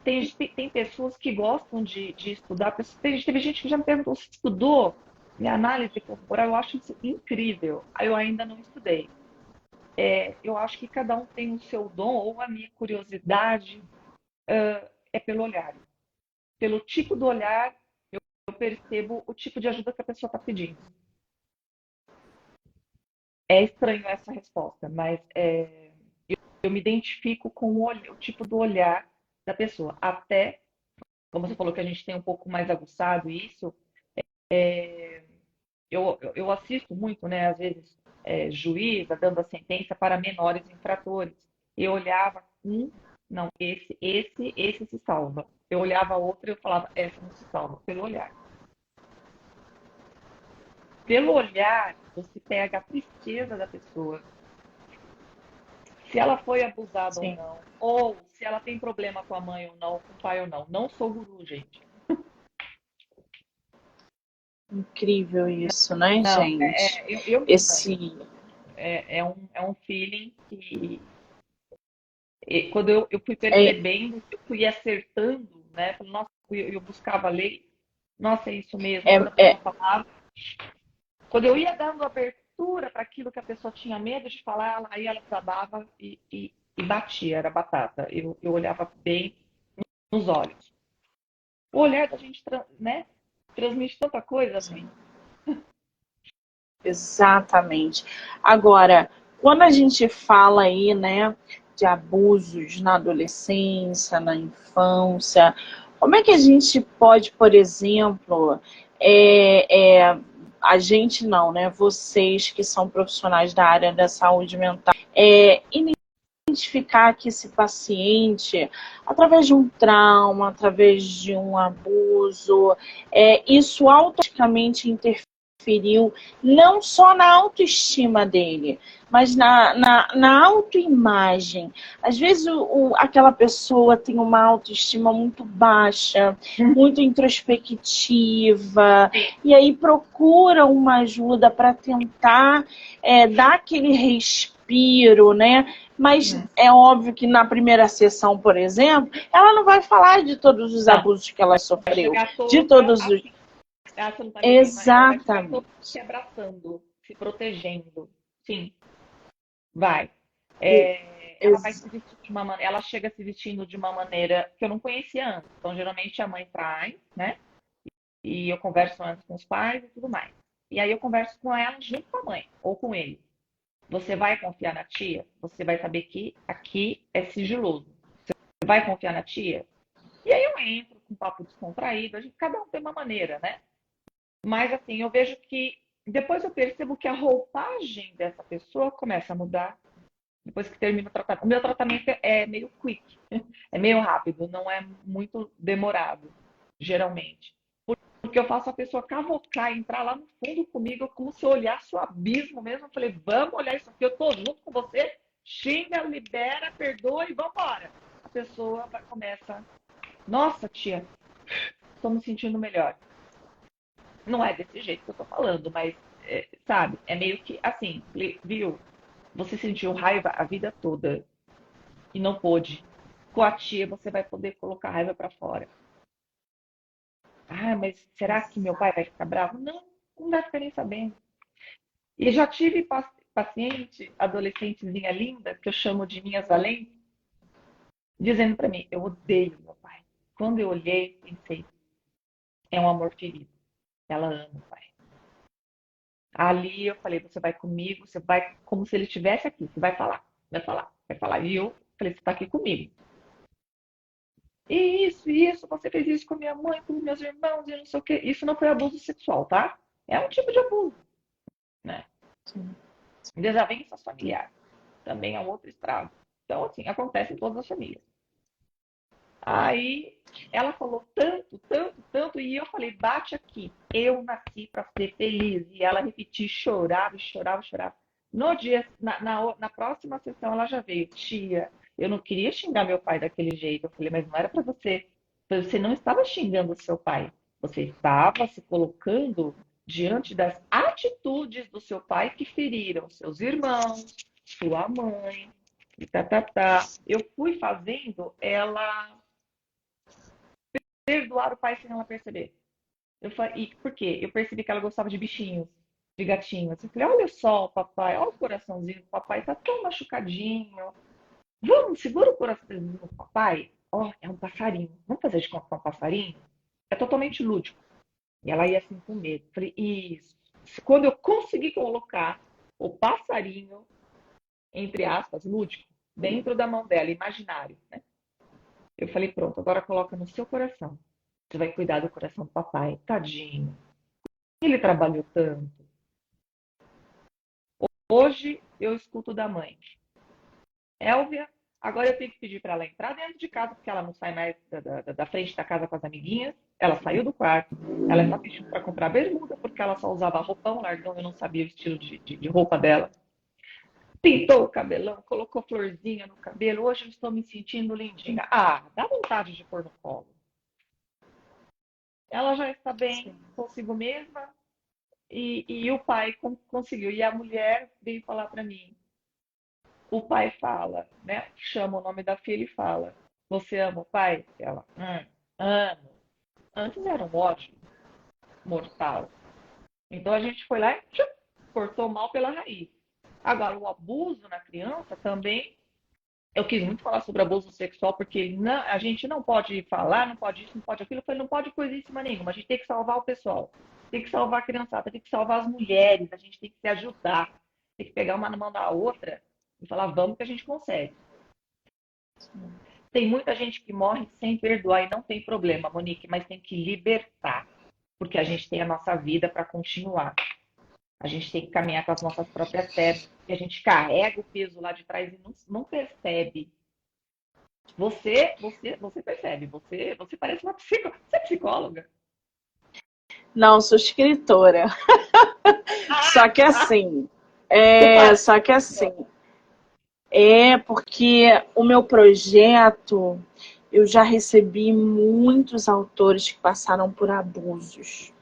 Speaker 2: Tem pessoas que gostam de estudar, teve gente que já me perguntou se estudou minha análise corporal, eu acho isso incrível. Eu ainda não estudei. Eu acho que cada um tem o seu dom, ou a minha curiosidade é pelo olhar. Pelo tipo do olhar, eu percebo o tipo de ajuda que a pessoa está pedindo. É estranho essa resposta, mas eu me identifico com o tipo do olhar da pessoa. Até, como você falou que a gente tem um pouco mais aguçado isso, eu assisto muito, né, às vezes, juíza dando a sentença para menores infratores. Eu olhava não, esse se salva. Eu olhava outro e eu falava, essa não se salva, pelo olhar. Pelo olhar, você pega a tristeza da pessoa, se ela foi abusada
Speaker 3: Sim,
Speaker 2: ou se ela tem problema com a mãe ou não, com o pai ou não. Não sou guru, gente.
Speaker 3: incrível isso, né,
Speaker 2: Não,
Speaker 3: gente?
Speaker 2: eu me estranho.
Speaker 3: Esse
Speaker 2: É um feeling que, quando eu fui
Speaker 3: é,
Speaker 2: percebendo, eu fui acertando, né? Falei, nossa, eu buscava a lei, nossa, é isso mesmo.
Speaker 3: é,
Speaker 2: Quando a
Speaker 3: é
Speaker 2: pessoa falava, quando eu ia dando abertura para aquilo que a pessoa tinha medo de falar, aí ela desabava e batia, era batata. Eu olhava bem nos olhos. O olhar da gente, né, transmite tanta coisa, assim.
Speaker 3: exatamente. Agora, quando a gente fala aí, né, de abusos na adolescência, na infância, como é que a gente pode, por exemplo, a gente não, né, vocês que são profissionais da área da saúde mental, identificar que esse paciente, através de um trauma, através de um abuso, isso automaticamente interferiu não só na autoestima dele, mas na autoimagem. Às vezes aquela pessoa tem uma autoestima muito baixa, muito introspectiva, e aí procura uma ajuda para tentar dar aquele respiro, né? Mas é óbvio que na primeira sessão, por exemplo, ela não vai falar de todos os
Speaker 2: Não,
Speaker 3: abusos que ela
Speaker 2: vai
Speaker 3: sofreu,
Speaker 2: chegar
Speaker 3: de
Speaker 2: toda
Speaker 3: todos os.
Speaker 2: assim. Você não tá me ouvindo? Ela vai chegar toda
Speaker 3: Exatamente.
Speaker 2: se abraçando, se protegendo. Sim, vai. Ela vai se vestir de uma maneira, ela chega se vestindo de uma maneira que eu não conhecia antes. Então, geralmente a mãe traz, né? E eu converso antes com os pais e tudo mais. E aí eu converso com ela junto com a mãe ou com ele. Você vai confiar na tia? Você vai saber que aqui é sigiloso. Você vai confiar na tia? E aí eu entro com um papo descontraído, cada um tem uma maneira, né? Mas assim, eu vejo que depois eu percebo que a roupagem dessa pessoa começa a mudar depois que termina o tratamento. O meu tratamento é meio quick, é meio rápido, não é muito demorado, geralmente. Porque eu faço a pessoa cavocar, entrar lá no fundo comigo, como se eu olhasse o abismo mesmo. Eu falei, vamos olhar isso aqui, eu tô junto com você, xinga, libera, perdoa e vambora. A pessoa começa, nossa, tia, estou me sentindo melhor. Não é desse jeito que eu tô falando, mas sabe, é meio que assim, viu? Você sentiu raiva a vida toda e não pôde. Com a tia você vai poder colocar a raiva pra fora. Ah, mas será que meu pai vai ficar bravo? Não, não vai ficar nem sabendo. E já tive paciente, adolescentezinha linda, que eu chamo de minhas valentes, dizendo pra mim, eu odeio meu pai. Quando eu olhei, pensei, é um amor ferido. Ela ama o pai. Ali eu falei, você vai comigo, você vai como se ele estivesse aqui, você vai falar, vai falar, vai falar. E eu falei, você está aqui comigo. E isso, você fez isso com minha mãe, com meus irmãos, e não sei o quê. Isso não foi abuso sexual, tá? É um tipo de abuso, né?
Speaker 3: Sim.
Speaker 2: Desavenças familiares. Também é um outro estrago. Então, assim, acontece em todas as famílias. Aí ela falou tanto, tanto, tanto, e eu falei, bate aqui. Eu nasci para ser feliz. E ela repetiu, chorava, chorava, chorava. No dia, na próxima sessão, ela já veio, tia. Eu não queria xingar meu pai daquele jeito. Eu falei, mas não era para você. Você não estava xingando o seu pai. Você estava se colocando diante das atitudes do seu pai que feriram seus irmãos, sua mãe, e tá, tá, tá. Eu fui fazendo ela perdoar o pai sem ela perceber. E por quê? Eu percebi que ela gostava de bichinhos, de gatinhos. Eu falei, olha só, papai, olha o coraçãozinho do papai, tá tão machucadinho. Vamos, segura o coraçãozinho do papai. Ó, é um passarinho. Vamos fazer de conta que é um passarinho? É totalmente lúdico. E ela ia assim com medo. Eu falei, isso. Quando eu consegui colocar o passarinho, entre aspas, lúdico, dentro da mão dela, imaginário, né? Eu falei, pronto, agora coloca no seu coração. Você vai cuidar do coração do papai. Tadinho. Ele trabalhou tanto. Hoje eu escuto da mãe. Elvia, agora eu tenho que pedir para ela entrar dentro de casa, porque ela não sai mais da frente da casa com as amiguinhas. Ela saiu do quarto. Ela está pedindo para comprar bermuda, porque ela só usava roupão largão. Eu não sabia o estilo de roupa dela. Pintou o cabelão, colocou florzinha no cabelo. Hoje eu estou me sentindo lindinha. Ah, dá vontade de pôr no colo. Ela já está bem
Speaker 3: Sim.
Speaker 2: consigo mesma. E o pai conseguiu. E a mulher veio falar para mim. O pai fala, né? Chama o nome da filha e fala: Você ama o pai? Ela, amo. Antes era um ódio mortal. Então a gente foi lá e cortou mal pela raiz. Agora, o abuso na criança também. Eu quis muito falar sobre abuso sexual, porque não, a gente não pode falar, não pode isso, não pode aquilo. Eu falei, não pode coisíssima nenhuma. A gente tem que salvar o pessoal. Tem que salvar a criançada, tem que salvar as mulheres. A gente tem que se ajudar. Tem que pegar uma na mão da outra e falar, vamos que a gente consegue. Tem muita gente que morre sem perdoar e não tem problema, Monique, mas tem que libertar. Porque a gente tem a nossa vida para continuar. A gente tem que caminhar com as nossas próprias pernas. E a gente carrega o peso lá de trás e não percebe. Você percebe, você parece uma psicóloga. Você é psicóloga?
Speaker 3: Não, sou escritora. Só que assim, só que assim, porque o meu projeto, eu já recebi muitos autores que passaram por abusos.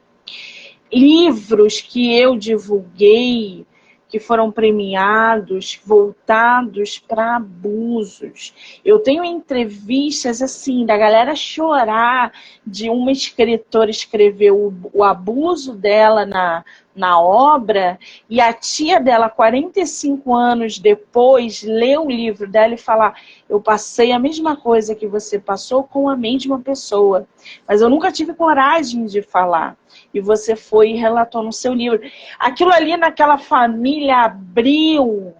Speaker 3: Livros que eu divulguei, que foram premiados, voltados para abusos. Eu tenho entrevistas assim, da galera chorar de uma escritora escrever o abuso dela na obra, e a tia dela, 45 anos depois, lê o livro dela e falar: eu passei a mesma coisa que você passou com a mesma pessoa, mas eu nunca tive coragem de falar. E você foi e relatou no seu livro. Aquilo ali naquela família abriu.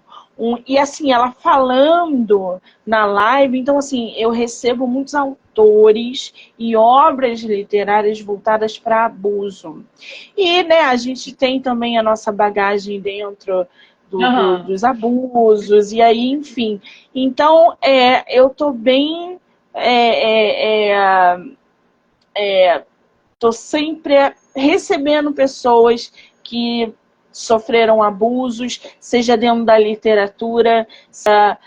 Speaker 3: E assim, ela falando na live. Então, assim, eu recebo muitos autores e obras literárias voltadas para abuso. E, né, a gente tem também a nossa bagagem dentro dos abusos. E aí, enfim. Então, eu tô bem... Tô sempre recebendo pessoas que sofreram abusos, seja dentro da literatura, seja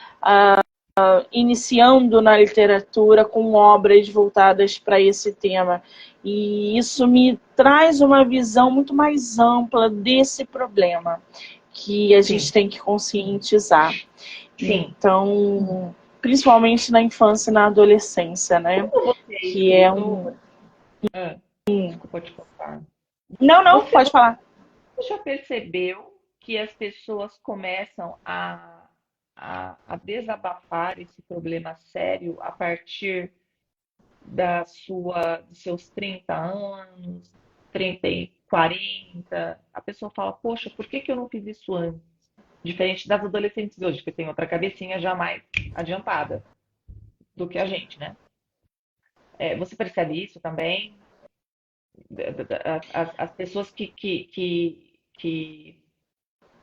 Speaker 3: iniciando na literatura com obras voltadas para esse tema. E isso me traz uma visão muito mais ampla desse problema que a gente
Speaker 2: Sim,
Speaker 3: tem que conscientizar.
Speaker 2: sim.
Speaker 3: Então, principalmente na infância e na adolescência, né?
Speaker 2: Quando você é
Speaker 3: Que é
Speaker 2: escritor, ah, desculpa te cortar.
Speaker 3: Não, não,
Speaker 2: Você
Speaker 3: pode falar.
Speaker 2: já percebeu que as pessoas começam a desabafar esse problema sério a partir dos seus 30 anos, 30 e 40? A pessoa fala, poxa, por que que eu não fiz isso antes? Diferente das adolescentes de hoje, que tem outra cabecinha já mais adiantada do que a gente, né? Você percebe isso também? As pessoas que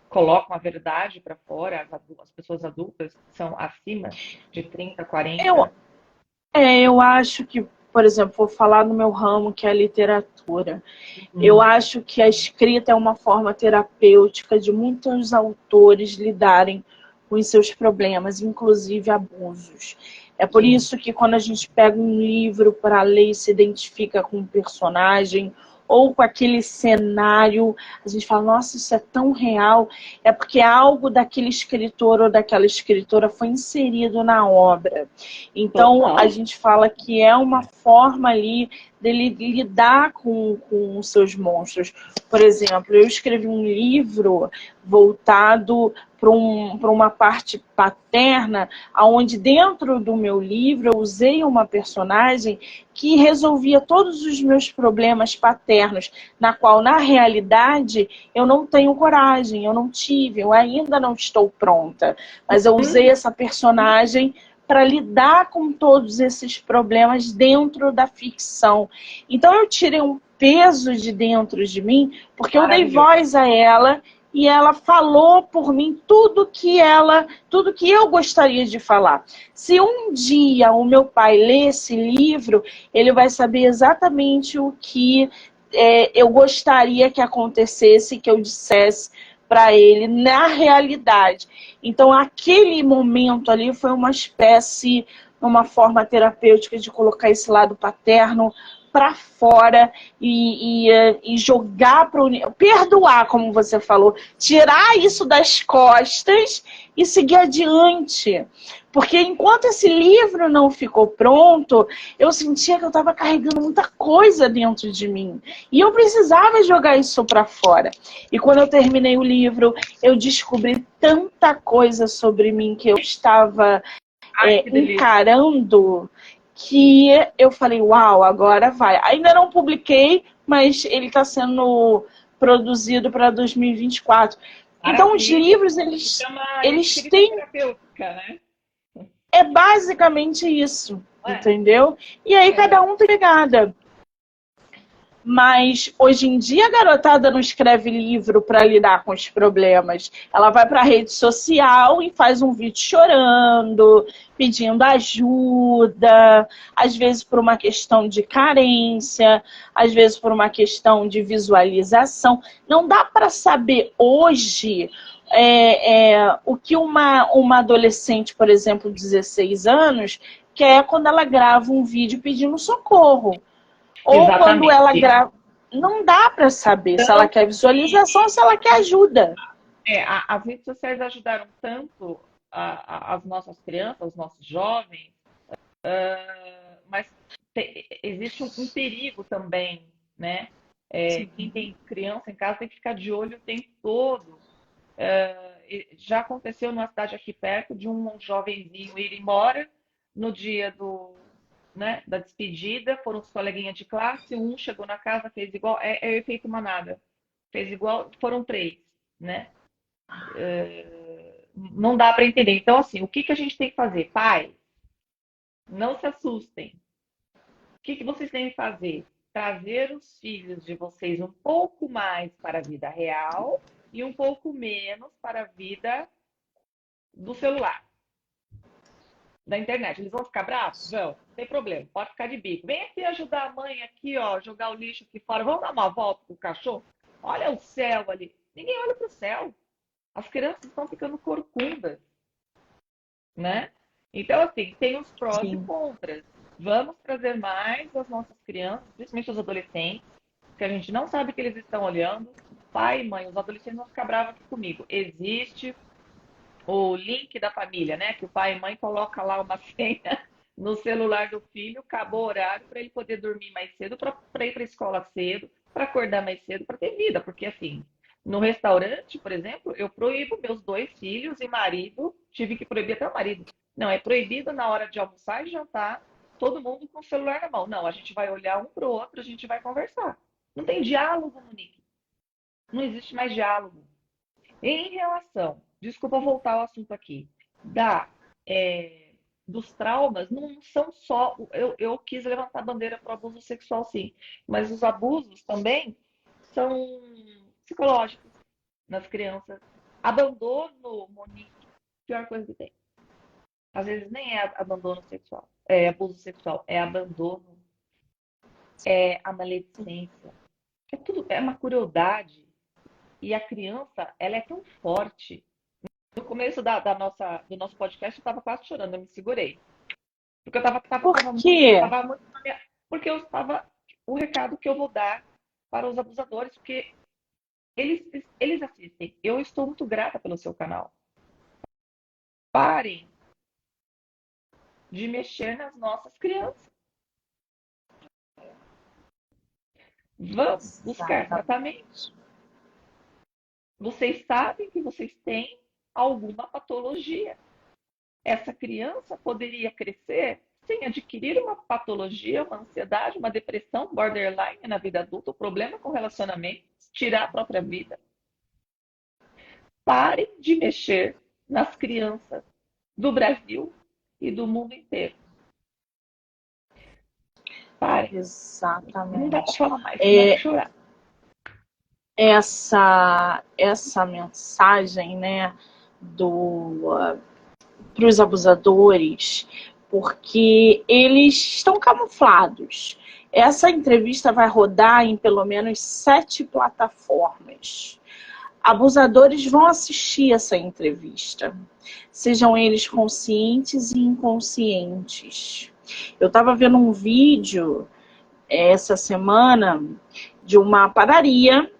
Speaker 2: colocam a verdade para fora, as pessoas adultas que são acima de 30,
Speaker 3: Eu,
Speaker 2: 40.
Speaker 3: eu acho que, por exemplo, vou falar no meu ramo, que é a literatura. Eu
Speaker 2: Hum,
Speaker 3: acho que a escrita é uma forma terapêutica de muitos autores lidarem com os seus problemas, inclusive abusos. É por
Speaker 2: sim.
Speaker 3: isso que quando a gente pega um livro para ler e se identifica com um personagem ou com aquele cenário, a gente fala, nossa, isso é tão real, é porque algo daquele escritor ou daquela escritora foi inserido na obra. Então, a
Speaker 2: Total.
Speaker 3: gente fala que é uma forma ali dele lidar com os seus monstros. Por exemplo, eu escrevi um livro voltado para uma parte paterna, onde dentro do meu livro eu usei uma personagem que resolvia todos os meus problemas paternos, na qual, na realidade, eu não tenho coragem, eu não tive, eu ainda não estou pronta. Mas eu usei
Speaker 2: Hum,
Speaker 3: essa personagem para lidar com todos esses problemas dentro da ficção. Então eu tirei um peso de dentro de mim, porque eu dei
Speaker 2: maravilhoso.
Speaker 3: voz a ela e ela falou por mim tudo que eu gostaria de falar. Se um dia o meu pai ler esse livro, ele vai saber exatamente o que eu gostaria que acontecesse, que eu dissesse para ele na realidade. Então, aquele momento ali foi uma espécie, uma forma terapêutica de colocar esse lado paterno para fora e jogar para o perdoar, como você falou, tirar isso das costas e seguir adiante. Porque enquanto esse livro não ficou pronto, eu sentia que eu estava carregando muita coisa dentro de mim. E eu precisava jogar isso para fora. E quando eu terminei o livro, eu descobri tanta coisa sobre mim que eu estava
Speaker 2: Ai, que delícia.
Speaker 3: encarando que eu falei, uau, agora vai. Ainda não publiquei, mas ele está sendo produzido para 2024. Então, os
Speaker 2: Maravilha.
Speaker 3: livros,
Speaker 2: Se chama
Speaker 3: eles
Speaker 2: escrita
Speaker 3: têm,
Speaker 2: terapêutica, né?
Speaker 3: é basicamente isso,
Speaker 2: É,
Speaker 3: entendeu? E aí cada
Speaker 2: é.
Speaker 3: um tem pegada. Mas hoje em dia a garotada não escreve livro para lidar com os problemas. Ela vai para a rede social e faz um vídeo chorando, pedindo ajuda, às vezes por uma questão de carência, às vezes por uma questão de visualização. Não dá para saber hoje o que uma adolescente, por exemplo, de 16 anos, quer quando ela grava um vídeo pedindo socorro. Ou quando ela
Speaker 2: Exatamente.
Speaker 3: grava. Não dá para saber se ela
Speaker 2: Tanto
Speaker 3: quer visualização ou se ela quer ajuda.
Speaker 2: as redes sociais ajudaram tanto as nossas crianças, os nossos jovens, mas existe um perigo também, né? Quem tem criança em casa tem que ficar de olho o tempo todo. Já aconteceu numa cidade aqui perto de um jovenzinho ir embora no dia né, da despedida, foram os coleguinhas de classe, um chegou na casa, fez igual, é o efeito manada, fez igual, foram três, né? Não dá para entender. Então, assim, o que que a gente tem que fazer? Pai, não se assustem. O que que vocês têm que fazer? Trazer os filhos de vocês um pouco mais para a vida real e um pouco menos para a vida do celular, da internet. Eles vão ficar bravos? Vão, não tem problema, pode ficar de bico. Vem aqui ajudar a mãe aqui, ó, jogar o lixo aqui fora. Vamos dar uma volta com o cachorro? Olha o céu ali. Ninguém olha para o céu. As crianças estão ficando corcundas, né? Então, assim, tem os prós e
Speaker 3: Sim.
Speaker 2: contras. Vamos trazer mais as nossas crianças, principalmente os adolescentes, que a gente não sabe o que eles estão olhando. Pai e mãe, os adolescentes vão ficar bravos aqui comigo. Existe o link da família, né? Que o pai e mãe colocam lá uma senha no celular do filho, acabou o horário para ele poder dormir mais cedo, para ir para a escola cedo, para acordar mais cedo, para ter vida. Porque, assim, no restaurante, por exemplo, eu proíbo meus 2 filhos e marido, tive que proibir até o marido. Não, é proibido na hora de almoçar e jantar, todo mundo com o celular na mão. Não, a gente vai olhar um para o outro, a gente vai conversar. Não tem diálogo, Monique. Não existe mais diálogo. Em relação, desculpa voltar ao assunto aqui, da, é, dos traumas, não são só. Eu quis levantar a bandeira para o abuso sexual, sim, mas os abusos também são psicológicos nas crianças. Abandono, Monique, pior coisa que tem. Às vezes nem é abandono sexual, é abuso sexual, é abandono, é a maledicência, é tudo, é uma crueldade. E a criança, ela é tão forte. No começo do nosso podcast, eu estava quase chorando, eu me segurei. Porque eu
Speaker 3: Por quê?
Speaker 2: tava muito porque eu estava. O recado que eu vou dar para os abusadores, porque eles, eles assistem. Eu estou muito grata pelo seu canal. Parem de mexer nas nossas crianças. Vamos buscar tratamento.
Speaker 3: Exatamente.
Speaker 2: Vocês sabem que vocês têm alguma patologia. Essa criança poderia crescer sem adquirir uma patologia, uma ansiedade, uma depressão borderline na vida adulta, o problema com relacionamento, tirar a própria vida. Parem de mexer nas crianças do Brasil e do mundo inteiro. Parem. Não dá para
Speaker 3: Exatamente.
Speaker 2: falar mais, senão eu vou
Speaker 3: É,
Speaker 2: chorar.
Speaker 3: essa mensagem, né, para os abusadores, porque eles estão camuflados. Essa entrevista vai rodar em pelo menos 7 plataformas. Abusadores vão assistir essa entrevista, sejam eles conscientes e inconscientes. Eu estava vendo um vídeo essa semana de uma padaria.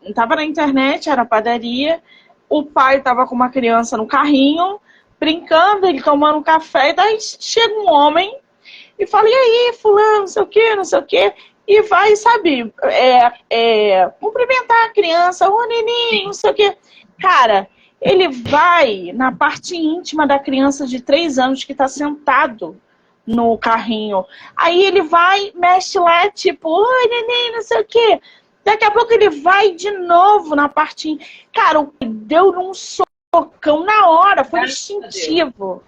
Speaker 3: Estava na internet, era padaria. O pai estava com uma criança no carrinho, brincando, ele tomando um café, e daí chega um homem e fala, e aí, fulano, não sei o quê, não sei o quê, e vai, sabe, cumprimentar a criança, ô neninho, não sei o quê. Cara, ele vai na parte íntima da criança de 3 anos que está sentado no carrinho. Aí ele vai, mexe lá, tipo, oi, neném, não sei o quê. Daqui a pouco ele vai de novo na parte. Cara, o pai deu um socão na hora, foi instintivo.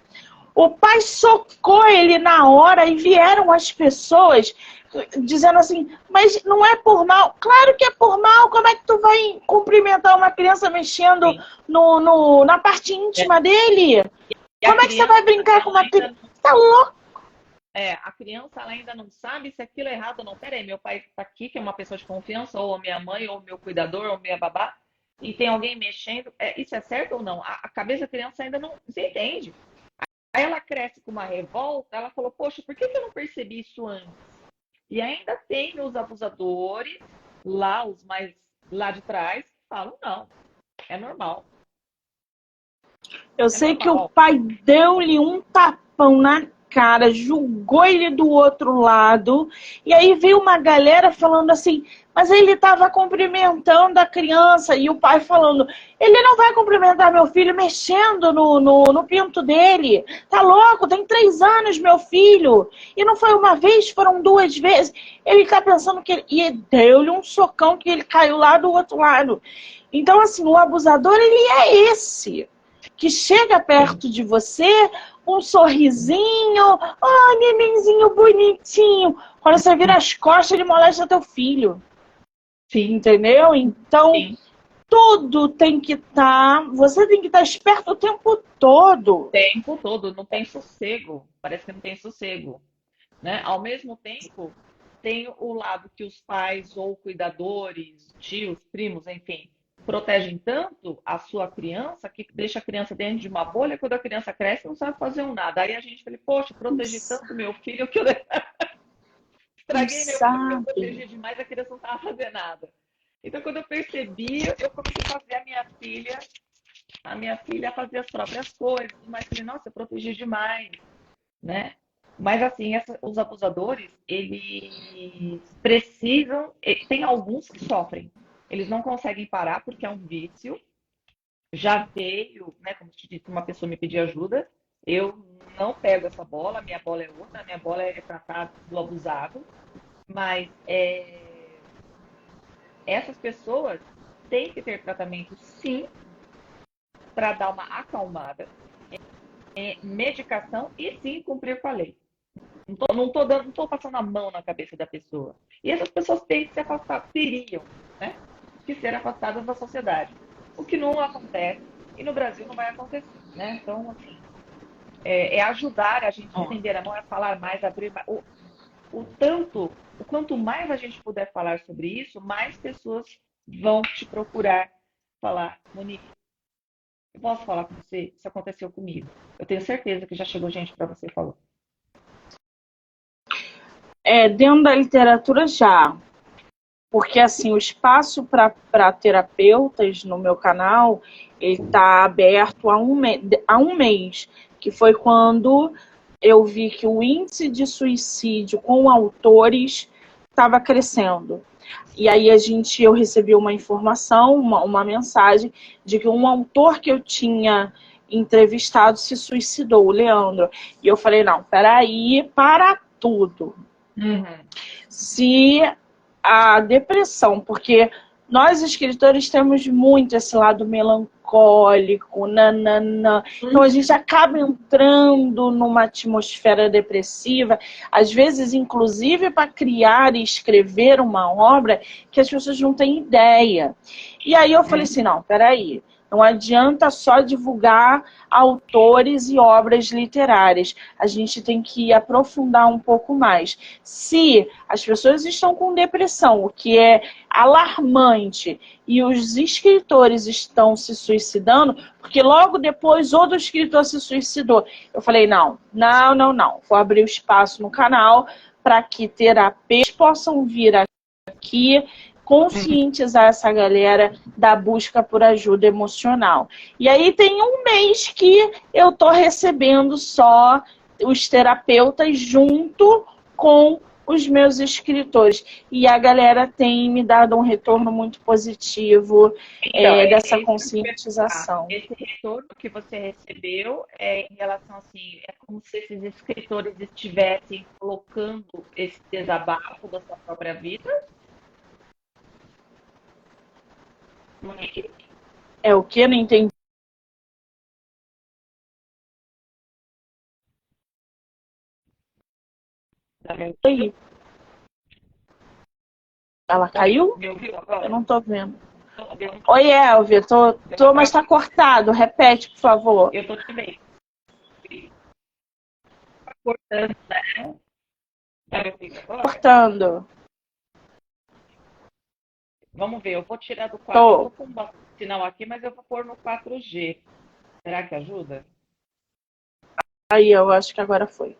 Speaker 3: O pai socou ele na hora e vieram as pessoas dizendo assim, mas não é por mal. Claro que é por mal, como é que tu vai cumprimentar uma criança mexendo na parte íntima dele? Como é que você vai brincar com uma criança? Tá louco?
Speaker 2: A criança ela ainda não sabe se aquilo é errado ou não. Peraí, meu pai está aqui, que é uma pessoa de confiança, ou a minha mãe, ou o meu cuidador, ou a minha babá, e tem alguém mexendo. Isso é certo ou não? A cabeça da criança ainda não se entende. Aí ela cresce com uma revolta, ela falou, poxa, por que eu não percebi isso antes? E ainda tem os abusadores, lá, os mais lá de trás, que falam, não, é normal.
Speaker 3: Eu
Speaker 2: É
Speaker 3: sei que o
Speaker 2: normal.
Speaker 3: pai deu-lhe um tapão na cara, julgou ele do outro lado, e aí veio uma galera falando assim, mas ele estava cumprimentando a criança, e o pai falando, ele não vai cumprimentar meu filho mexendo no pinto dele, tá louco, tem 3 anos meu filho, e não foi uma vez, foram 2 vezes, ele tá pensando que e deu-lhe um socão que ele caiu lá do outro lado. Então assim, o abusador ele é esse, que chega perto de você, um sorrisinho, oh, nenenzinho bonitinho. Quando você vira as costas, ele molesta teu filho.
Speaker 2: Sim.
Speaker 3: Entendeu? Então,
Speaker 2: Sim.
Speaker 3: tudo tem que estar. Você tem que estar esperto o tempo todo.
Speaker 2: O tempo todo, não tem sossego. Parece que não tem sossego. Né? Ao mesmo tempo, tem o lado que os pais ou cuidadores, tios, primos, enfim, protegem tanto a sua criança que deixa a criança dentro de uma bolha, e quando a criança cresce não sabe fazer um nada. Aí a gente fala, poxa, protegi tanto meu filho que eu
Speaker 3: Não
Speaker 2: estraguei meu filho porque eu
Speaker 3: sabe.
Speaker 2: protegi demais, a criança não estava fazendo nada. Então, quando eu percebi, eu comecei a fazer a minha filha fazer as próprias coisas, mas falei, nossa, eu protegi demais, né? Mas assim, os abusadores, eles precisam, tem alguns que sofrem. Eles não conseguem parar porque é um vício. Já veio, né, como te disse, uma pessoa me pedir ajuda. Eu não pego essa bola, a minha bola é outra, a minha bola é tratar do abusado. Mas essas pessoas têm que ter tratamento, sim, para dar uma acalmada, medicação e sim cumprir com a lei. Não tô passando a mão na cabeça da pessoa. E essas pessoas têm que se afastar, teriam, né, que ser afastadas da sociedade. O que não acontece, e no Brasil não vai acontecer, né? Então, assim, é ajudar a gente a estender a mão, é falar mais, abrir mais. O quanto mais a gente puder falar sobre isso, mais pessoas vão te procurar falar, Monique, eu posso falar com você? Isso aconteceu comigo. Eu tenho certeza que já chegou gente para você falar.
Speaker 3: Dentro da literatura já, porque assim, o espaço para terapeutas no meu canal, ele está aberto há um mês, que foi quando eu vi que o índice de suicídio com autores estava crescendo. E aí eu recebi uma informação, uma mensagem de que um autor que eu tinha entrevistado se suicidou, o Leandro. E eu falei, não, peraí, para tudo. Se a depressão, porque nós escritores temos muito esse lado melancólico, nananã. Então a gente acaba entrando numa atmosfera depressiva, às vezes inclusive para criar e escrever uma obra que as pessoas não têm ideia. E aí eu falei assim, não, peraí, não adianta só divulgar autores e obras literárias. A gente tem que aprofundar um pouco mais. Se as pessoas estão com depressão, o que é alarmante, e os escritores estão se suicidando, porque logo depois outro escritor se suicidou. Eu falei, não. Vou abrir o espaço no canal para que terapeutas possam vir aqui conscientizar essa galera da busca por ajuda emocional. E aí tem um mês que eu tô recebendo só os terapeutas junto com os meus escritores. E a galera tem me dado um retorno muito positivo dessa conscientização.
Speaker 2: Esse retorno que você recebeu em relação assim, é como se esses escritores estivessem colocando esse desabafo da sua própria vida? Monique?
Speaker 3: É o que? Não entendi. Aí. Ela caiu?
Speaker 2: Me ouviu agora?
Speaker 3: Eu não tô vendo. Oi, Elvia, mas tá cortado. Repete, por favor.
Speaker 2: Eu tô te vendo. Tá cortando, né? Tá me ouvindo agora?
Speaker 3: Cortando.
Speaker 2: Vamos ver, eu vou tirar do 4. Eu tô com um sinal aqui, mas eu vou pôr no 4G. Será que ajuda?
Speaker 3: Aí, eu acho que agora foi.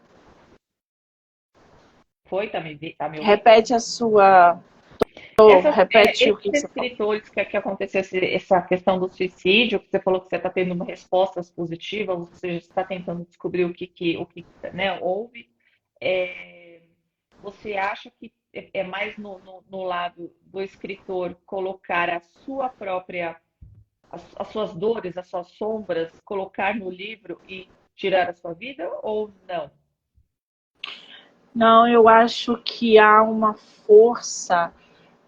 Speaker 2: Foi? Tá me ouvindo?
Speaker 3: Repete a sua... Repete o que você falou.
Speaker 2: Escritores que aconteceu essa questão do suicídio, que você falou que você está tendo respostas positivas, ou seja, você está tentando descobrir o que né, houve. Você acha que é mais no lado do escritor colocar a sua própria, as suas dores, as suas sombras, colocar no livro e tirar a sua vida, ou não?
Speaker 3: Não, eu acho que há uma força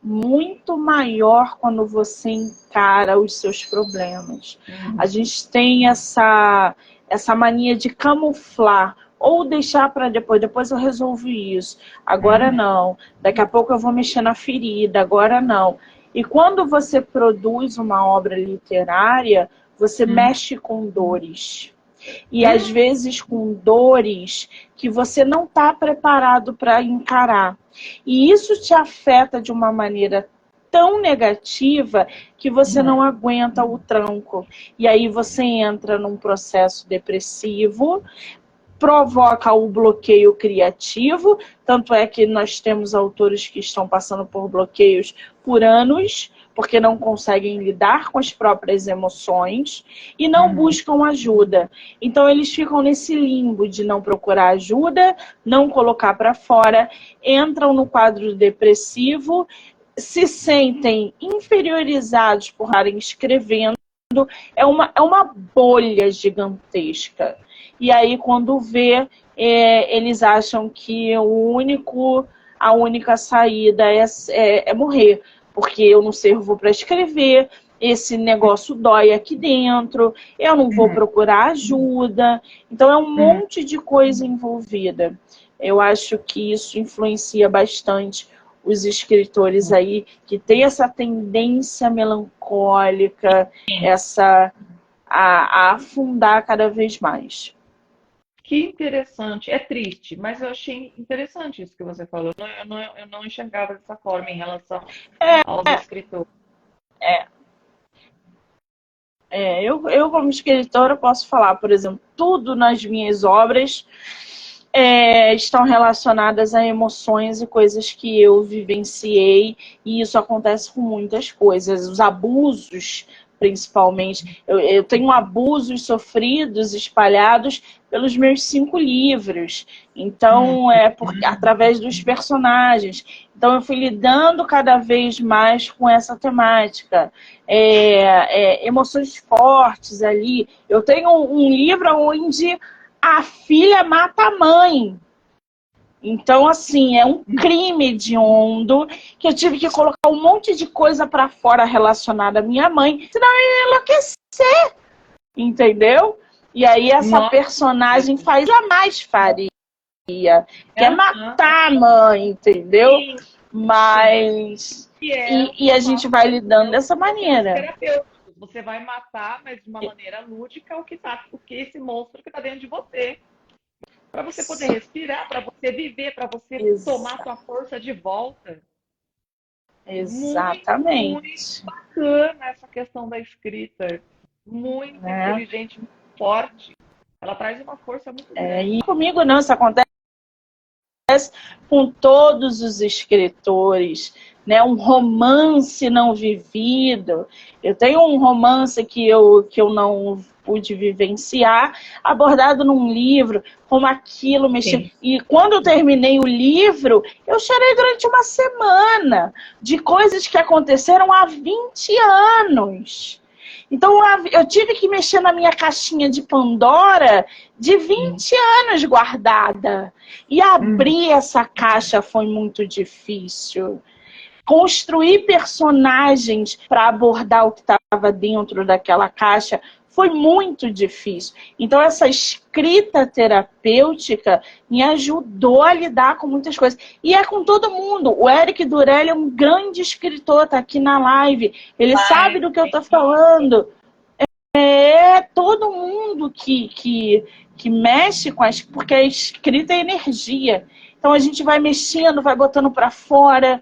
Speaker 3: muito maior quando você encara os seus problemas. A gente tem essa mania de camuflar ou deixar para depois eu resolvo isso, agora não, daqui a pouco eu vou mexer na ferida, agora não. E quando você produz uma obra literária, você mexe com dores. E às vezes com dores que você não está preparado para encarar. E isso te afeta de uma maneira tão negativa que você não aguenta o tranco. E aí você entra num processo depressivo, provoca o bloqueio criativo, tanto é que nós temos autores que estão passando por bloqueios por anos, porque não conseguem lidar com as próprias emoções e não buscam ajuda. Então eles ficam nesse limbo de não procurar ajuda, não colocar para fora, entram no quadro depressivo, se sentem inferiorizados por estarem escrevendo, é uma bolha gigantesca. E aí, quando vê, eles acham que a única saída é morrer, porque eu não sirvo para escrever, esse negócio dói aqui dentro, eu não vou procurar ajuda. Então, é um monte de coisa envolvida. Eu acho que isso influencia bastante os escritores aí, que tem essa tendência melancólica, a afundar cada vez mais.
Speaker 2: Que interessante. É triste, mas eu achei interessante isso que você falou. Eu não enxergava dessa forma em relação aos escritores.
Speaker 3: Eu, como escritora, posso falar, por exemplo, tudo nas minhas obras estão relacionadas a emoções e coisas que eu vivenciei, e isso acontece com muitas coisas. Os abusos, principalmente. Eu tenho abusos sofridos, espalhados pelos meus 5 livros. Então, através dos personagens. Então, eu fui lidando cada vez mais com essa temática. Emoções fortes ali. Eu tenho um livro onde a filha mata a mãe. Então, assim, é um crime hediondo que eu tive que colocar um monte de coisa pra fora relacionada à minha mãe, senão eu ia enlouquecer, entendeu? E aí essa personagem jamais faria, que é matar a mãe, entendeu? Mas... E a gente vai lidando dessa maneira.
Speaker 2: Você vai matar, mas de uma maneira lúdica, o que esse monstro que tá dentro de você. Para você poder respirar, para você viver, para você tomar sua força de volta.
Speaker 3: Exatamente.
Speaker 2: Muito bacana essa questão da escrita. Muito inteligente, muito forte. Ela traz uma força muito grande.
Speaker 3: E comigo não, isso acontece com todos os escritores, né? Um romance não vivido. Eu tenho um romance que eu não pude vivenciar, abordado num livro, como aquilo mexeu. E quando eu terminei o livro, eu chorei durante uma semana de coisas que aconteceram há 20 anos. Então, eu tive que mexer na minha caixinha de Pandora de 20 anos guardada. E abrir essa caixa foi muito difícil. Construir personagens para abordar o que estava dentro daquela caixa foi muito difícil. Então, essa escrita terapêutica me ajudou a lidar com muitas coisas. E é com todo mundo. O Eric Durelli é um grande escritor, está aqui na live. Ele sabe do que eu estou falando. Todo mundo que mexe com porque a escrita é energia. Então, a gente vai mexendo, vai botando para fora.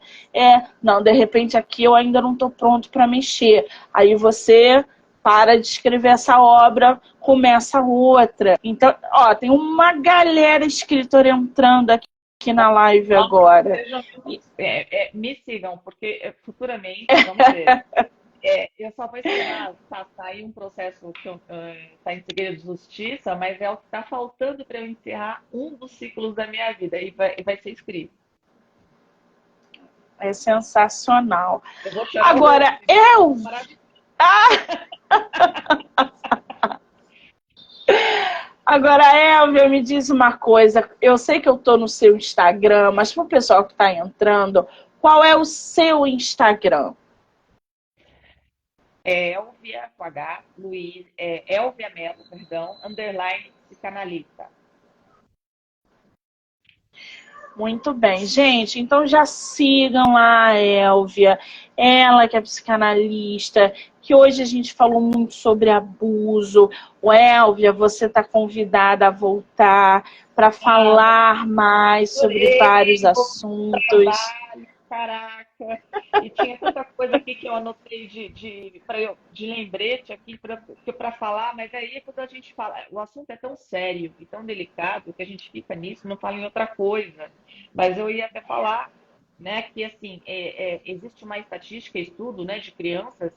Speaker 3: Não, de repente, aqui eu ainda não estou pronto para mexer. Aí você... para de escrever essa obra, começa outra. Então, tem uma galera escritora entrando aqui na live agora.
Speaker 2: Me sigam, porque futuramente, vamos ver, eu só vou esperar sair um processo que está em segredo de justiça, mas é o que está faltando para eu encerrar um dos ciclos da minha vida, e vai ser escrito.
Speaker 3: É sensacional.
Speaker 2: Eu vou chorar.
Speaker 3: Agora, Agora, Elvia, me diz uma coisa. Eu sei que eu tô no seu Instagram, mas para o pessoal que está entrando, qual é o seu Instagram?
Speaker 2: Elvia, com H, Elvia Mello, _ psicanalista.
Speaker 3: Muito bem, gente. Então já sigam lá a Elvia, ela que é psicanalista, que hoje a gente falou muito sobre abuso. Elvia, você está convidada a voltar para falar mais sobre vários assuntos.
Speaker 2: Caraca! E tinha tanta coisa aqui que eu anotei de lembrete aqui para falar, mas aí quando a gente fala, o assunto é tão sério e tão delicado que a gente fica nisso, não fala em outra coisa. Mas eu ia até falar, né, que assim, existe uma estatística, estudo, né, de crianças